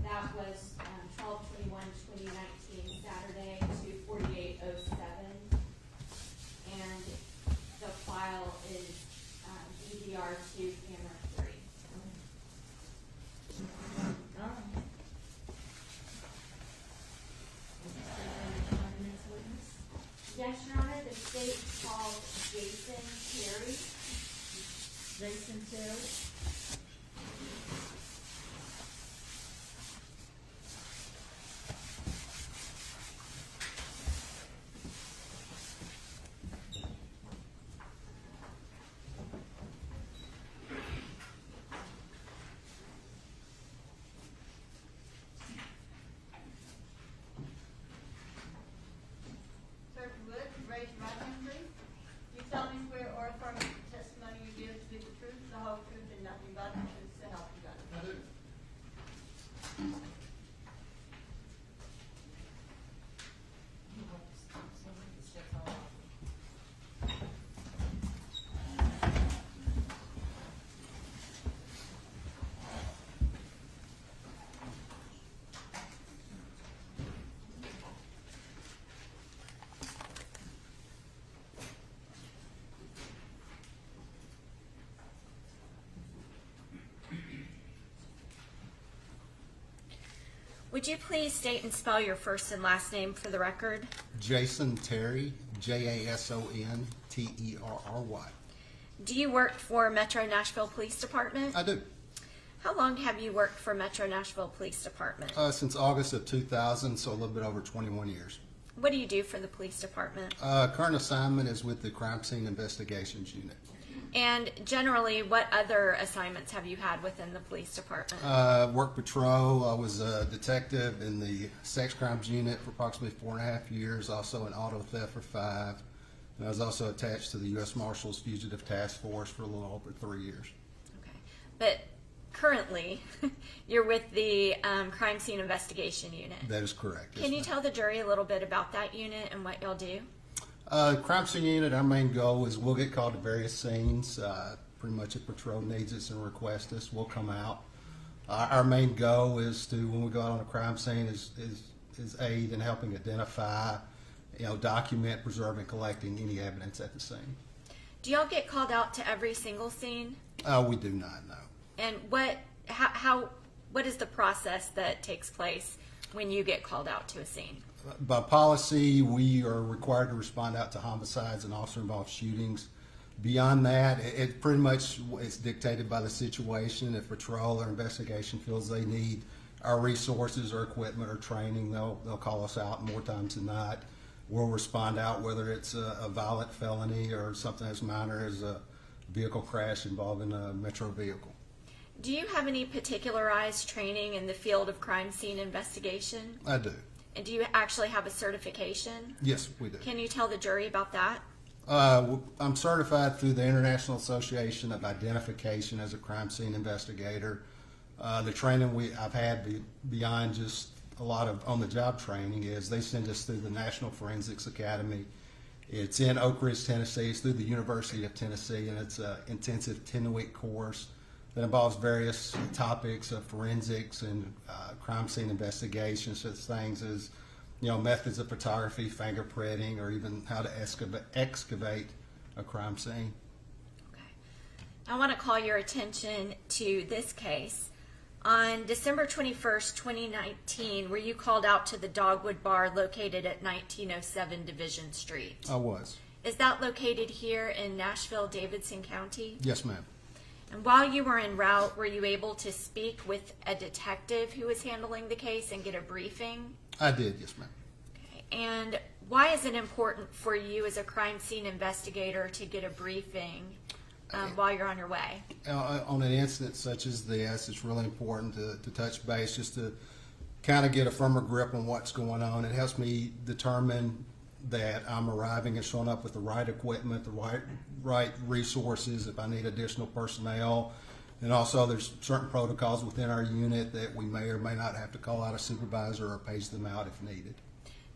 that was 12/21/2019, Saturday to 48:07. And the file is DVR2 camera 3. All right. Yes, Your Honor, the state called Jason Terry. Jason Terry. Would you please state and spell your first and last name for the record? Jason Terry, Jasonterry. Do you work for Metro Nashville Police Department? I do. How long have you worked for Metro Nashville Police Department? Since August of 2000, so a little bit over 21 years. What do you do for the police department? Current assignment is with the Crime Scene Investigations Unit. And generally, what other assignments have you had within the police department? Work patrol. I was a detective in the Sex Crimes Unit for approximately 4.5 years, also in auto theft for 5. And I was also attached to the U.S. Marshals Fugitive Task Force for a little over 3 years. Okay. But currently, you're with the Crime Scene Investigation Unit. That is correct. Can you tell the jury a little bit about that unit and what y'all do? Crime Scene Unit, our main goal is we'll get called to various scenes. Pretty much if patrol needs us and requests us, we'll come out. Our main goal is to, when we go out on a crime scene, is aid in helping identify, document, preserve, and collecting any evidence at the scene. Do y'all get called out to every single scene? We do not know. And what is the process that takes place when you get called out to a scene? By policy, we are required to respond out to homicides and officer-involved shootings. Beyond that, it pretty much is dictated by the situation. If patrol or investigation feels they need our resources or equipment or training, they'll call us out more times than not. We'll respond out whether it's a violent felony or something as minor as a vehicle crash involving a metro vehicle. Do you have any particularized training in the field of crime scene investigation? I do. And do you actually have a certification? Yes, we do. Can you tell the jury about that? I'm certified through the International Association of Identification as a crime scene investigator. The training I've had beyond just a lot of on-the-job training is they send us through the National Forensics Academy. It's in Oak Ridge, Tennessee. It's through the University of Tennessee, and it's an intensive 10-week course that involves various topics of forensics and crime scene investigation, such things as methods of photography, fingerprinting, or even how to excavate a crime scene. Okay. I want to call your attention to this case. On December 21st, 2019, were you called out to the Dogwood Bar located at 1907 Division Street? I was. Is that located here in Nashville, Davidson County? Yes, ma'am. And while you were en route, were you able to speak with a detective who was handling the case and get a briefing? I did, yes, ma'am. Okay. And why is it important for you as a crime scene investigator to get a briefing while you're on your way? On an incident such as this, it's really important to touch base just to kind of get a firmer grip on what's going on. It helps me determine that I'm arriving and showing up with the right equipment, the right resources if I need additional personnel. And also there's certain protocols within our unit that we may or may not have to call out a supervisor or page them out if needed.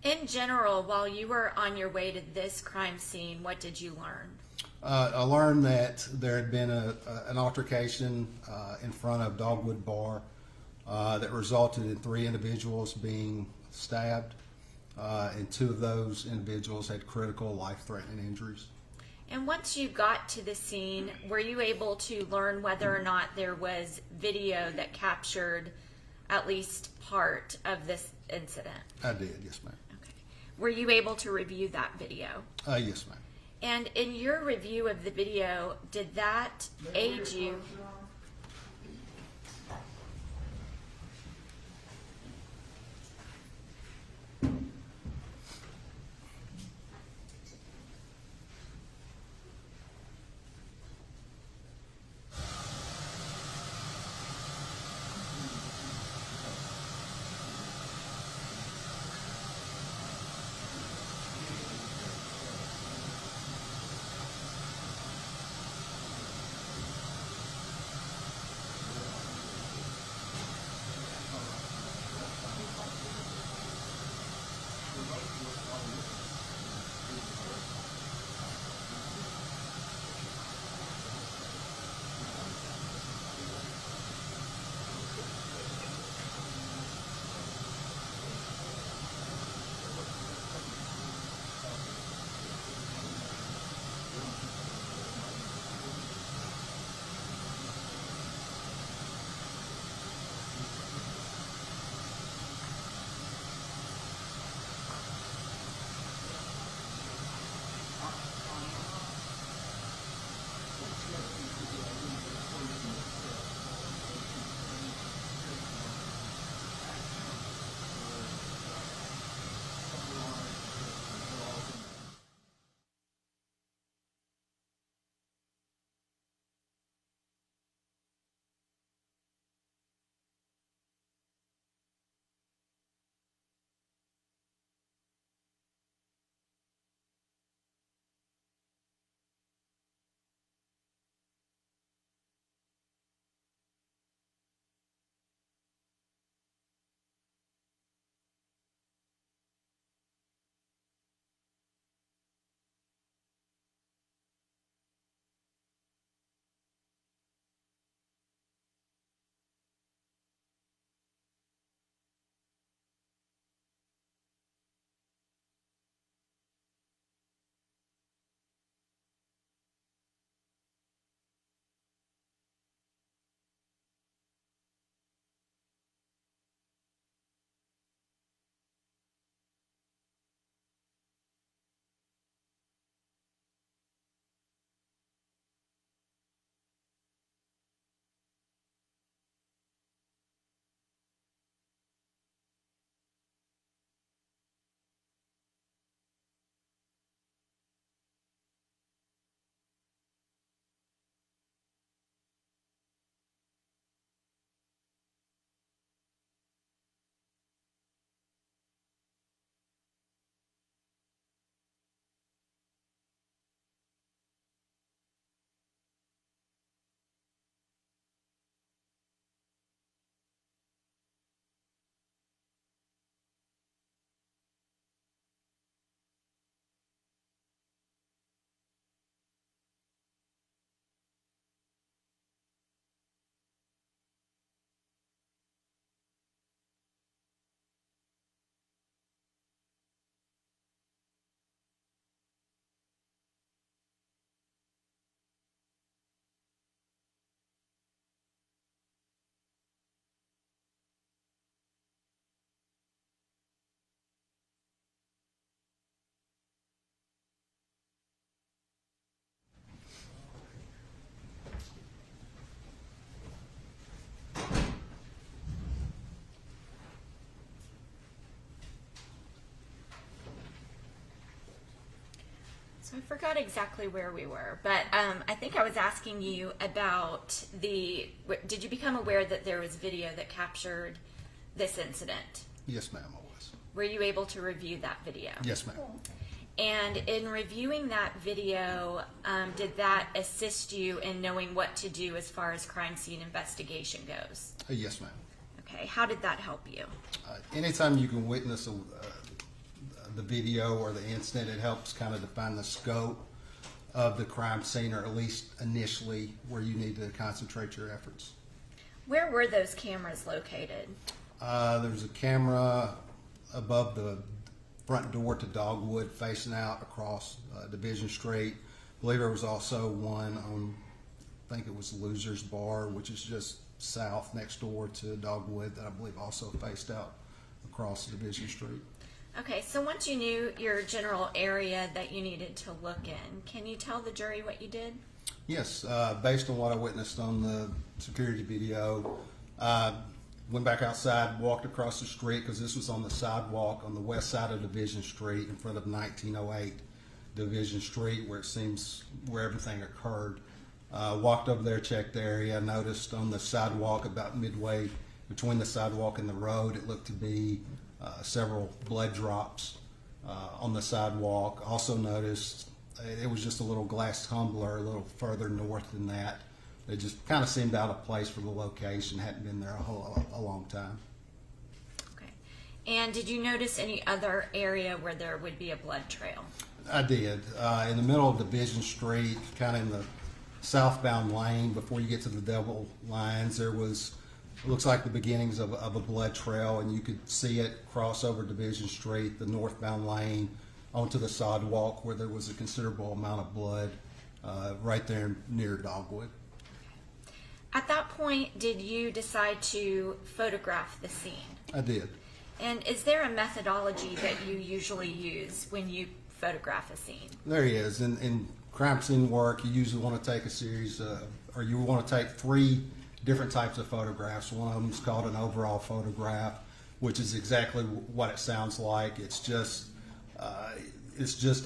In general, while you were on your way to this crime scene, what did you learn? I learned that there had been an altercation in front of Dogwood Bar that resulted in 3 individuals being stabbed. And 2 of those individuals had critical life-threatening injuries. And once you got to the scene, were you able to learn whether or not there was video that captured at least part of this incident? I did, yes, ma'am. Okay. Were you able to review that video? Yes, ma'am. And in your review of the video, did that aid you? So I forgot exactly where we were, but I think I was asking you about did you become aware that there was video that captured this incident? Yes, ma'am, I was. Were you able to review that video? Yes, ma'am. And in reviewing that video, did that assist you in knowing what to do as far as crime scene investigation goes? Yes, ma'am. Okay, how did that help you? Anytime you can witness the video or the incident, it helps kind of define the scope of the crime scene, or at least initially where you need to concentrate your efforts. Where were those cameras located? There was a camera above the front door to Dogwood facing out across Division Street. I believe there was also one on, I think it was Loser's Bar, which is just south next door to Dogwood, that I believe also faced out across Division Street. Okay, so once you knew your general area that you needed to look in, can you tell the jury what you did? Yes, based on what I witnessed on the security video, went back outside, walked across the street, because this was on the sidewalk on the west side of Division Street in front of 1908 Division Street, where it seems where everything occurred. Walked over there, checked the area, noticed on the sidewalk about midway between the sidewalk and the road, it looked to be several blood drops on the sidewalk. Also noticed it was just a little glass tumbler a little further north than that. It just kind of seemed out of place for the location. Hadn't been there a long time. Okay. And did you notice any other area where there would be a blood trail? I did. In the middle of Division Street, kind of in the southbound lane before you get to the double lines, there was, it looks like the beginnings of a blood trail, and you could see it cross over Division Street, the northbound lane, onto the sidewalk where there was a considerable amount of blood right there near Dogwood. At that point, did you decide to photograph the scene? I did. And is there a methodology that you usually use when you photograph a scene? There he is. In crime scene work, you usually want to take a series or you want to take 3 different types of photographs. One of them is called an overall photograph, which is exactly what it sounds like. It's just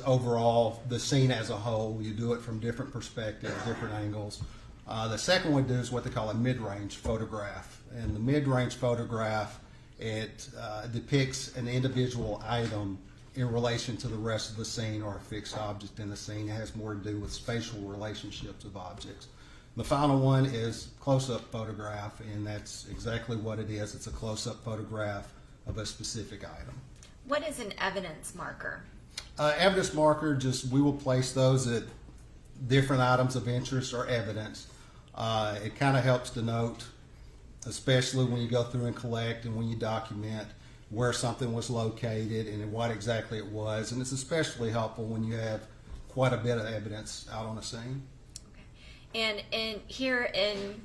overall the scene as a whole. You do it from different perspectives, different angles. The second one is what they call a mid-range photograph. And the mid-range photograph, it depicts an individual item in relation to the rest of the scene or a fixed object in the scene. It has more to do with spatial relationships of objects. The final one is close-up photograph, and that's exactly what it is. It's a close-up photograph of a specific item. What is an evidence marker? Evidence marker, just we will place those at different items of interest or evidence. It kind of helps to note, especially when you go through and collect and when you document where something was located and what exactly it was. And it's especially helpful when you have quite a bit of evidence out on a scene. Okay. And here in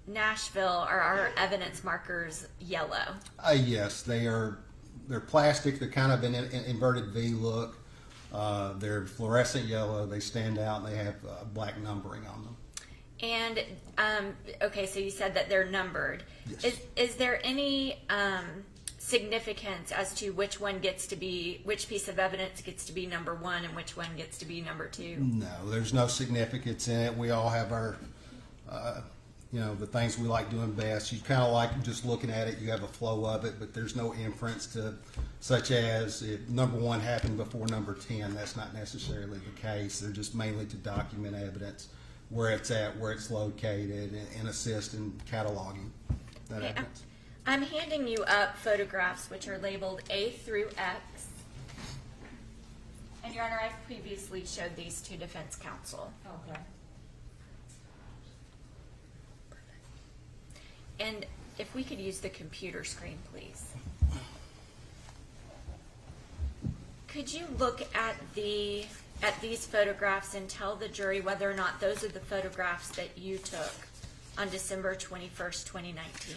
Nashville, are our evidence markers yellow? Yes, they're plastic. They're kind of an inverted V look. They're fluorescent yellow. They stand out, and they have black numbering on them. And okay, so you said that they're numbered. Yes. Is there any significance as to which piece of evidence gets to be number 1 and which one gets to be number 2? No, there's no significance in it. We all have our, the things we like doing best. You kind of like just looking at it. You have a flow of it, but there's no inference to, such as if number 1 happened before number 10. That's not necessarily the case. They're just mainly to document evidence, where it's at, where it's located, and assist in cataloging that evidence. I'm handing you up photographs which are labeled A through X. And Your Honor, I've previously showed these to defense counsel. Okay. And if we could use the computer screen, please. Could you look at these photographs and tell the jury whether or not those are the photographs that you took on December 21st, 2019?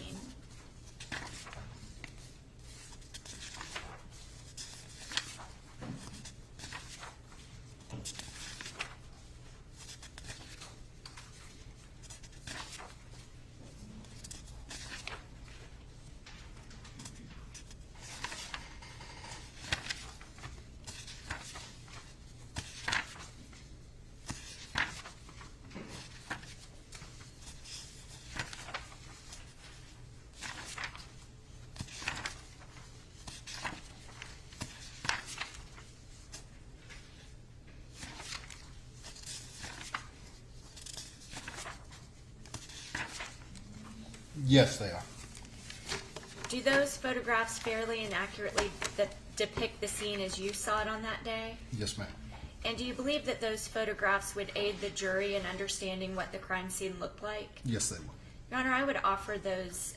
Yes, they are. Do those photographs fairly and accurately depict the scene as you saw it on that day? Yes, ma'am. And do you believe that those photographs would aid the jury in understanding what the crime scene looked like? Yes, they would. Your Honor, I would offer those.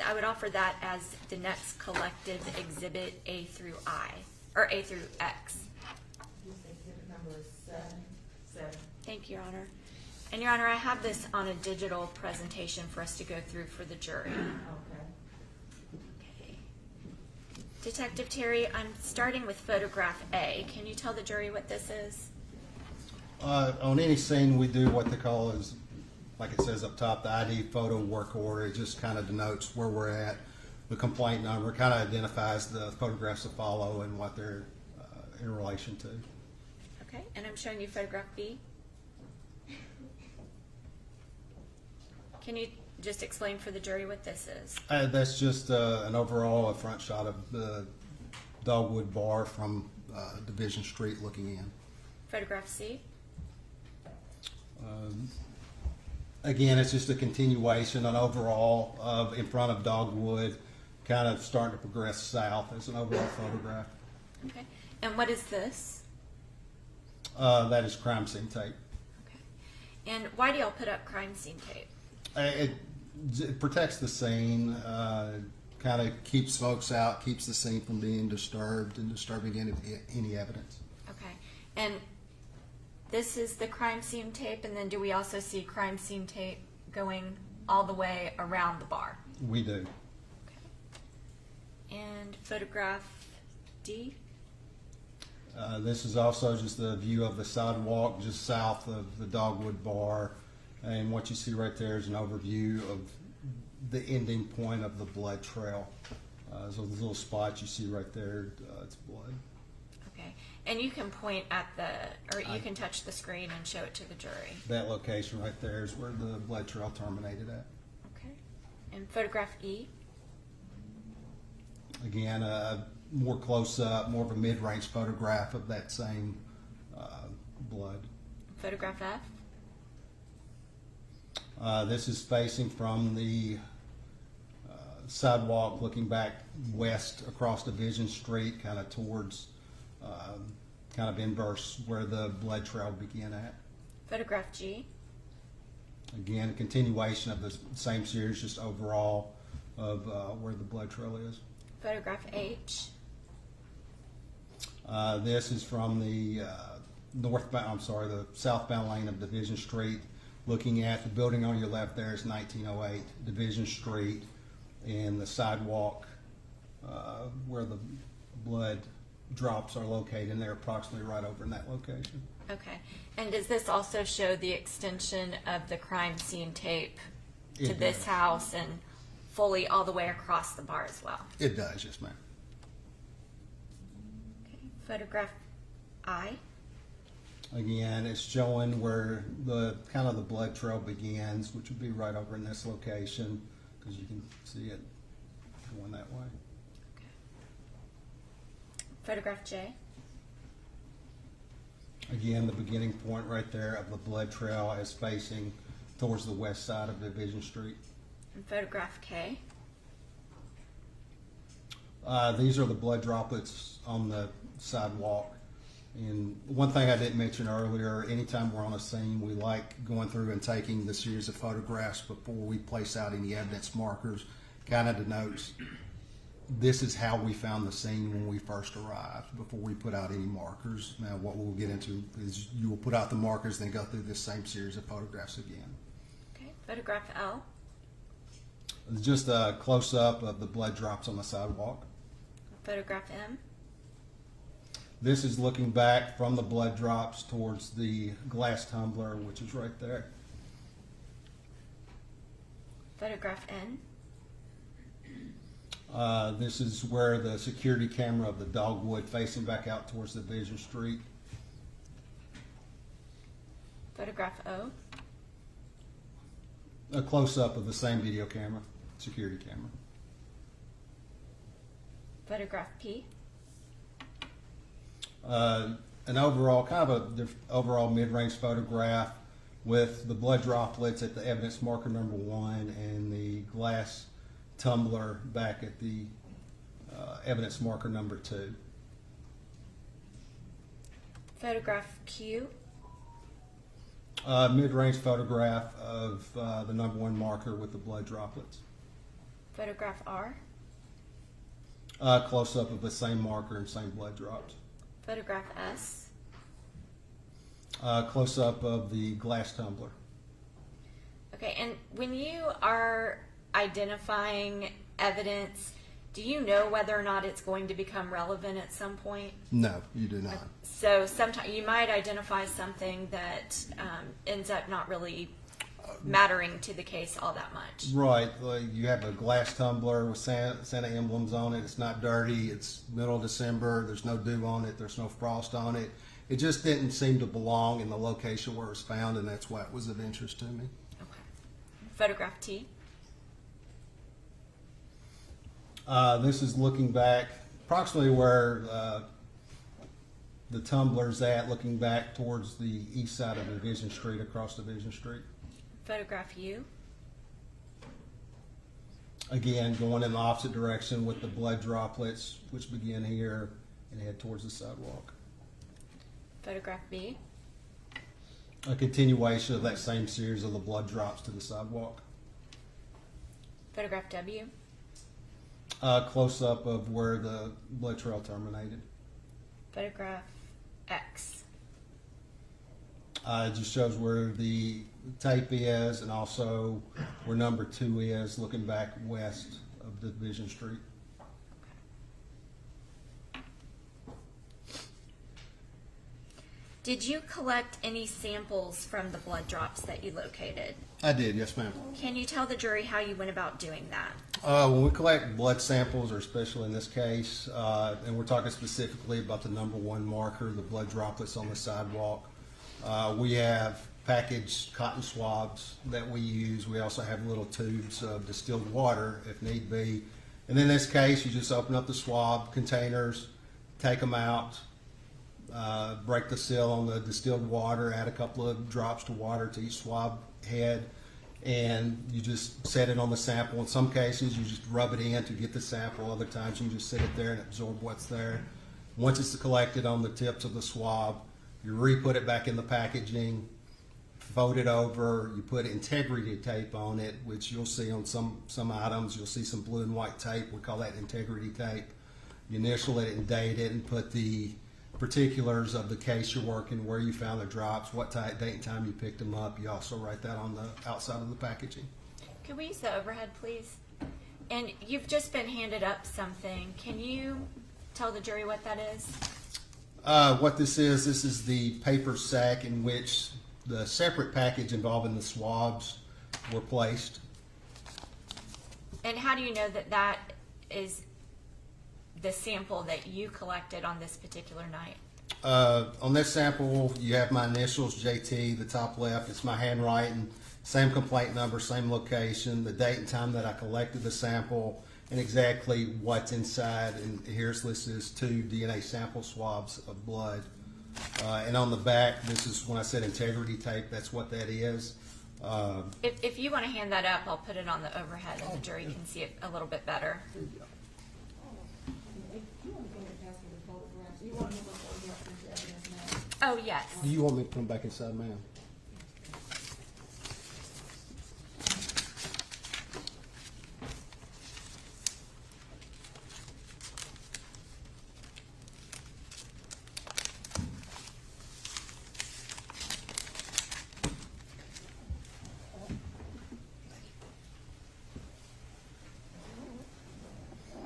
I would offer that as the next collected exhibit A through I, or A through X. This exhibit number is 7. Thank you, Your Honor. And Your Honor, I have this on a digital presentation for us to go through for the jury. Okay. Okay. Detective Terry, I'm starting with photograph A. Can you tell the jury what this is? On any scene, we do what they call is, like it says up top, the ID photo work order. It just kind of denotes where we're at. The complaint number kind of identifies the photographs to follow and what they're in relation to. Okay, and I'm showing you photograph B. Can you just explain for the jury what this is? That's just an overall a front shot of the Dogwood Bar from Division Street looking in. Photograph C. Again, it's just a continuation, an overall of in front of Dogwood, kind of starting to progress south as an overall photograph. Okay, and what is this? That is crime scene tape. Okay, and why do y'all put up crime scene tape? It protects the scene, kind of keeps folks out, keeps the scene from being disturbed and disturbing any evidence. Okay, and this is the crime scene tape, and then do we also see crime scene tape going all the way around the bar? We do. Okay. And photograph D? This is also just a view of the sidewalk just south of the Dogwood Bar. And what you see right there is an overview of the ending point of the blood trail. So the little spot you see right there, it's blood. Okay, and you can point at or you can touch the screen and show it to the jury. That location right there is where the blood trail terminated at. Okay, and photograph E? Again, more close up, more of a mid-range photograph of that same blood. Photograph F? This is facing from the sidewalk looking back west across Division Street, kind of towards, kind of inverse where the blood trail began at. Photograph G? Again, a continuation of the same series, just overall of where the blood trail is. Photograph H? This is from the the southbound lane of Division Street. Looking at the building on your left there is 1908 Division Street, and the sidewalk where the blood drops are located, and they're approximately right over in that location. Okay, and does this also show the extension of the crime scene tape to It this does. house and fully all the way across the bar as well? It does, yes, ma'am. Okay, photograph I? Again, it's showing where the kind of the blood trail begins, which would be right over in this location, because you can see it going that way. Okay. Photograph J? Again, the beginning point right there of the blood trail is facing towards the west side of Division Street. And photograph K? These are the blood droplets on the sidewalk. And one thing I didn't mention earlier, anytime we're on a scene, we like going through and taking the series of photographs before we place out any evidence markers, kind of denotes this is how we found the scene when we first arrived, before we put out any markers. Now, what we'll get into is you will put out the markers, then go through this same series of photographs again. Okay, photograph L? It's just a close-up of the blood drops on the sidewalk. Photograph M? This is looking back from the blood drops towards the glass tumbler, which is right there. Photograph N? This is where the security camera of the Dogwood facing back out towards Division Street. Photograph O? A close-up of the same video camera, security camera. Photograph P? An overall, kind of a overall mid-range photograph with the blood droplets at the evidence marker number 1 and the glass tumbler back at the evidence marker number 2. Photograph Q. Mid-range photograph of the number 1 marker with the blood droplets. Photograph R. Close-up of the same marker and same blood drops. Photograph S. Close-up of the glass tumbler. Okay, and when you are identifying evidence, do you know whether or not it's going to become relevant at some point? No, you do not. So sometimes you might identify something that ends up not really mattering to the case all that much. Right. You have a glass tumbler with Santa emblems on it. It's not dirty. It's middle of December. There's no dew on it. There's no frost on it. It just didn't seem to belong in the location where it was found, and that's why it was of interest to me. Okay. Photograph T. This is looking back approximately where the tumbler's at, looking back towards the east side of Division Street, across Division Street. Photograph U. Again, going in the opposite direction with the blood droplets, which begin here and head towards the sidewalk. Photograph B. A continuation of that same series of the blood drops to the sidewalk. Photograph W. Close up of where the blood trail terminated. Photograph X. It just shows where the tape is and also where number 2 is, looking back west of Division Street. Did you collect any samples from the blood drops that you located? I did, yes ma'am. Can you tell the jury how you went about doing that? When we collect blood samples, or especially in this case, and we're talking specifically about the number 1 marker, the blood droplets on the sidewalk, we have packaged cotton swabs that we use. We also have little tubes of distilled water if need be. And in this case, you just open up the swab containers, take them out, break the seal on the distilled water, add a couple of drops to water to each swab head, and you just set it on the sample. In some cases, you just rub it in to get the sample. Other times, you just sit it there and absorb what's there. Once it's collected on the tips of the swab, you re-put it back in the packaging, fold it over, you put integrity tape on it, which you'll see on some items. You'll see some blue and white tape. We call that integrity tape. You initial it and date it and put the particulars of the case you're working, where you found the drops, what date and time you picked them up. You also write that on the outside of the packaging. Could we use the overhead, please? And you've just been handed up something. Can you tell the jury what that is? What this is the paper sack in which the separate package involving the swabs were placed. And how do you know that that is the sample that you collected on this particular night? On this sample, you have my initials, JT, the top left. It's my handwriting, same complaint number, same location, the date and time that I collected the sample, and exactly what's inside. And here's listed as 2 DNA sample swabs of blood. And on the back, this is when I said integrity tape, that's what that is. If you want to hand that up, I'll put it on the overhead and the jury can see it a little bit better. Oh, yes. Do you want me to put them back inside, ma'am?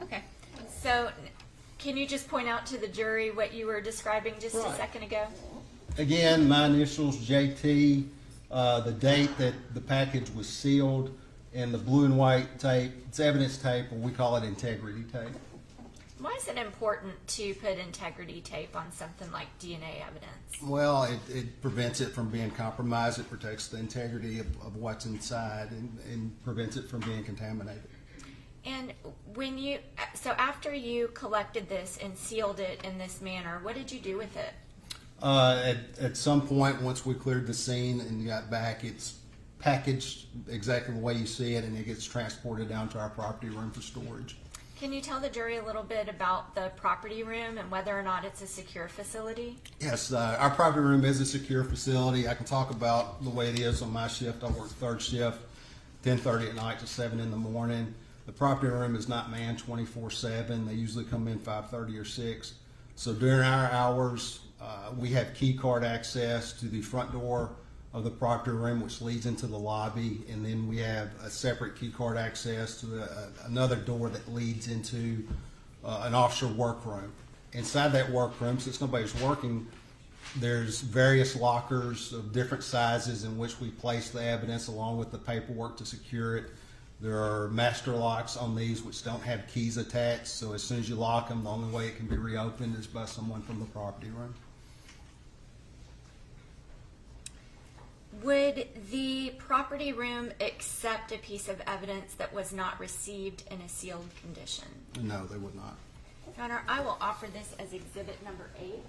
Okay. So can you just point out to the jury what you were describing just a second ago? Again, my initials, JT, the date that the package was sealed, and the blue and white tape. It's evidence tape, or we call it integrity tape. Why is it important to put integrity tape on something like DNA evidence? Well, it prevents it from being compromised. It protects the integrity of what's inside and prevents it from being contaminated. And so after you collected this and sealed it in this manner, what did you do with it? At some point, once we cleared the scene and got back, it's packaged exactly the way you see it, and it gets transported down to our property room for storage. Can you tell the jury a little bit about the property room and whether or not it's a secure facility? Yes, our property room is a secure facility. I can talk about the way it is on my shift. I work third shift, 10:30 at night to 7 in the morning. The property room is not manned 24/7. They usually come in 5:30 or 6. So during our hours, we have key card access to the front door of the property room, which leads into the lobby, and then we have a separate key card access to another door that leads into an offshore workroom. Inside that workroom, since nobody's working, there's various lockers of different sizes in which we place the evidence along with the paperwork to secure it. There are master locks on these which don't have keys attached, so as soon as you lock them, the only way it can be reopened is by someone from the property room. Would the property room accept a piece of evidence that was not received in a sealed condition? No, they would not. Your Honor, I will offer this as exhibit number 8.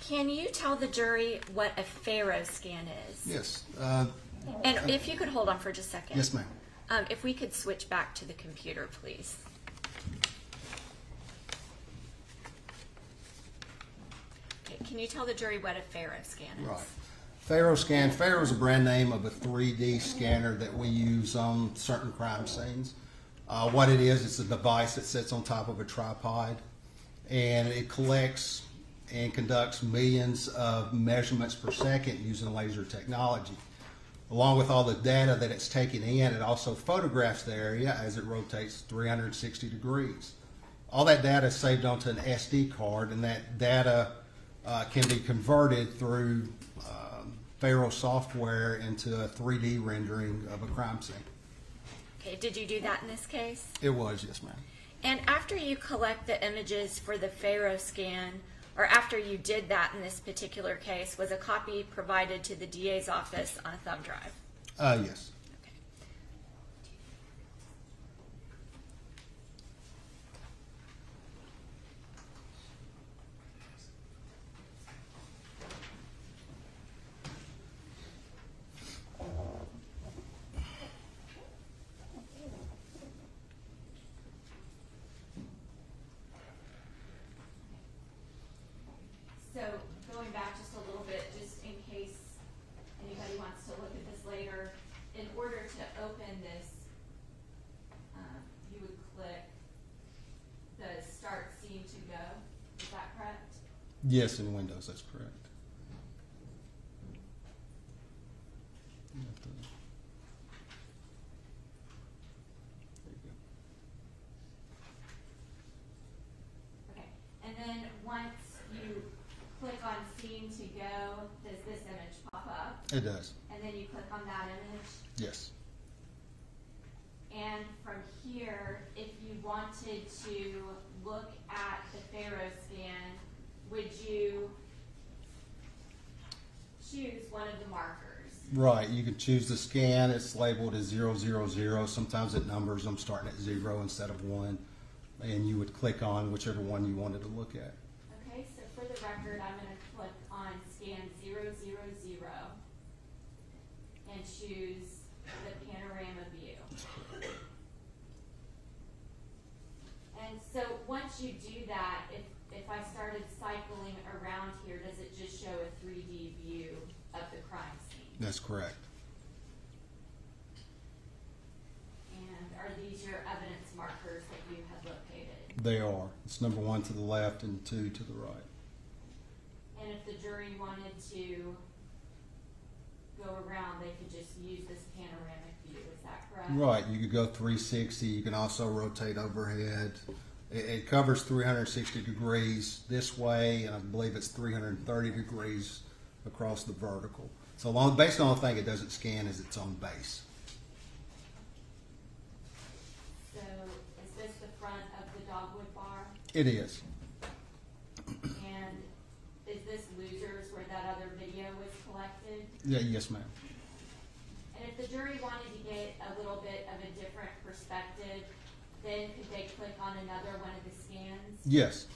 Can you tell the jury what a Pharaoh scan is? Yes. And if you could hold on for just a second. Yes, ma'am. If we could switch back to the computer, please. Okay, can you tell the jury what a Pharaoh scan is? Right. Pharaoh scan. Pharaoh is a brand name of a 3D scanner that we use on certain crime scenes. What it is, it's a device that sits on top of a tripod, and it collects and conducts millions of measurements per second using laser technology. Along with all the data that it's taking in, it also photographs the area as it rotates 360 degrees. All that data is saved onto an SD card, and that data can be converted through Pharaoh software into a 3D rendering of a crime scene. Okay, did you do that in this case? It was, yes, ma'am. And after you collect the images for the Pharaoh scan, or after you did that in this particular case, was a copy provided to the DA's office on a thumb drive? Yes. Okay. So going back just a little bit, just in case anybody wants to look at this later, in order to open this, you would click the Start Scene to Go. Is that correct? Yes, in Windows, that's correct. There you go. Okay. And then once you click on Scene to Go, does this image pop up? It does. And then you click on that image. Yes. And from here, if you wanted to look at the Pharaoh scan, would you choose one of the markers? Right, you can choose the scan. It's labeled as 000. Sometimes it numbers them starting at 0 instead of 1. And you would click on whichever one you wanted to look at. Okay, so for the record, I'm going to click on scan 000 and choose the panorama view. And so once you do that, if I started cycling around here, does it just show a 3D view of the crime scene? That's correct. And are these your evidence markers that you have located? They are. It's number 1 to the left and 2 to the right. And if the jury wanted to go around, they could just use this panoramic view, is that correct? Right, you could go 360. You can also rotate overhead. It covers 360 degrees this way, and I believe it's 330 degrees across the vertical. So based on the thing it doesn't scan is its own base. So is this the front of the dogwood bar? It is. And is this Losers where that other video was collected? Yeah, yes, ma'am. And if the jury wanted to get a little bit of a different perspective, then could they click on another one of the scans? Yes.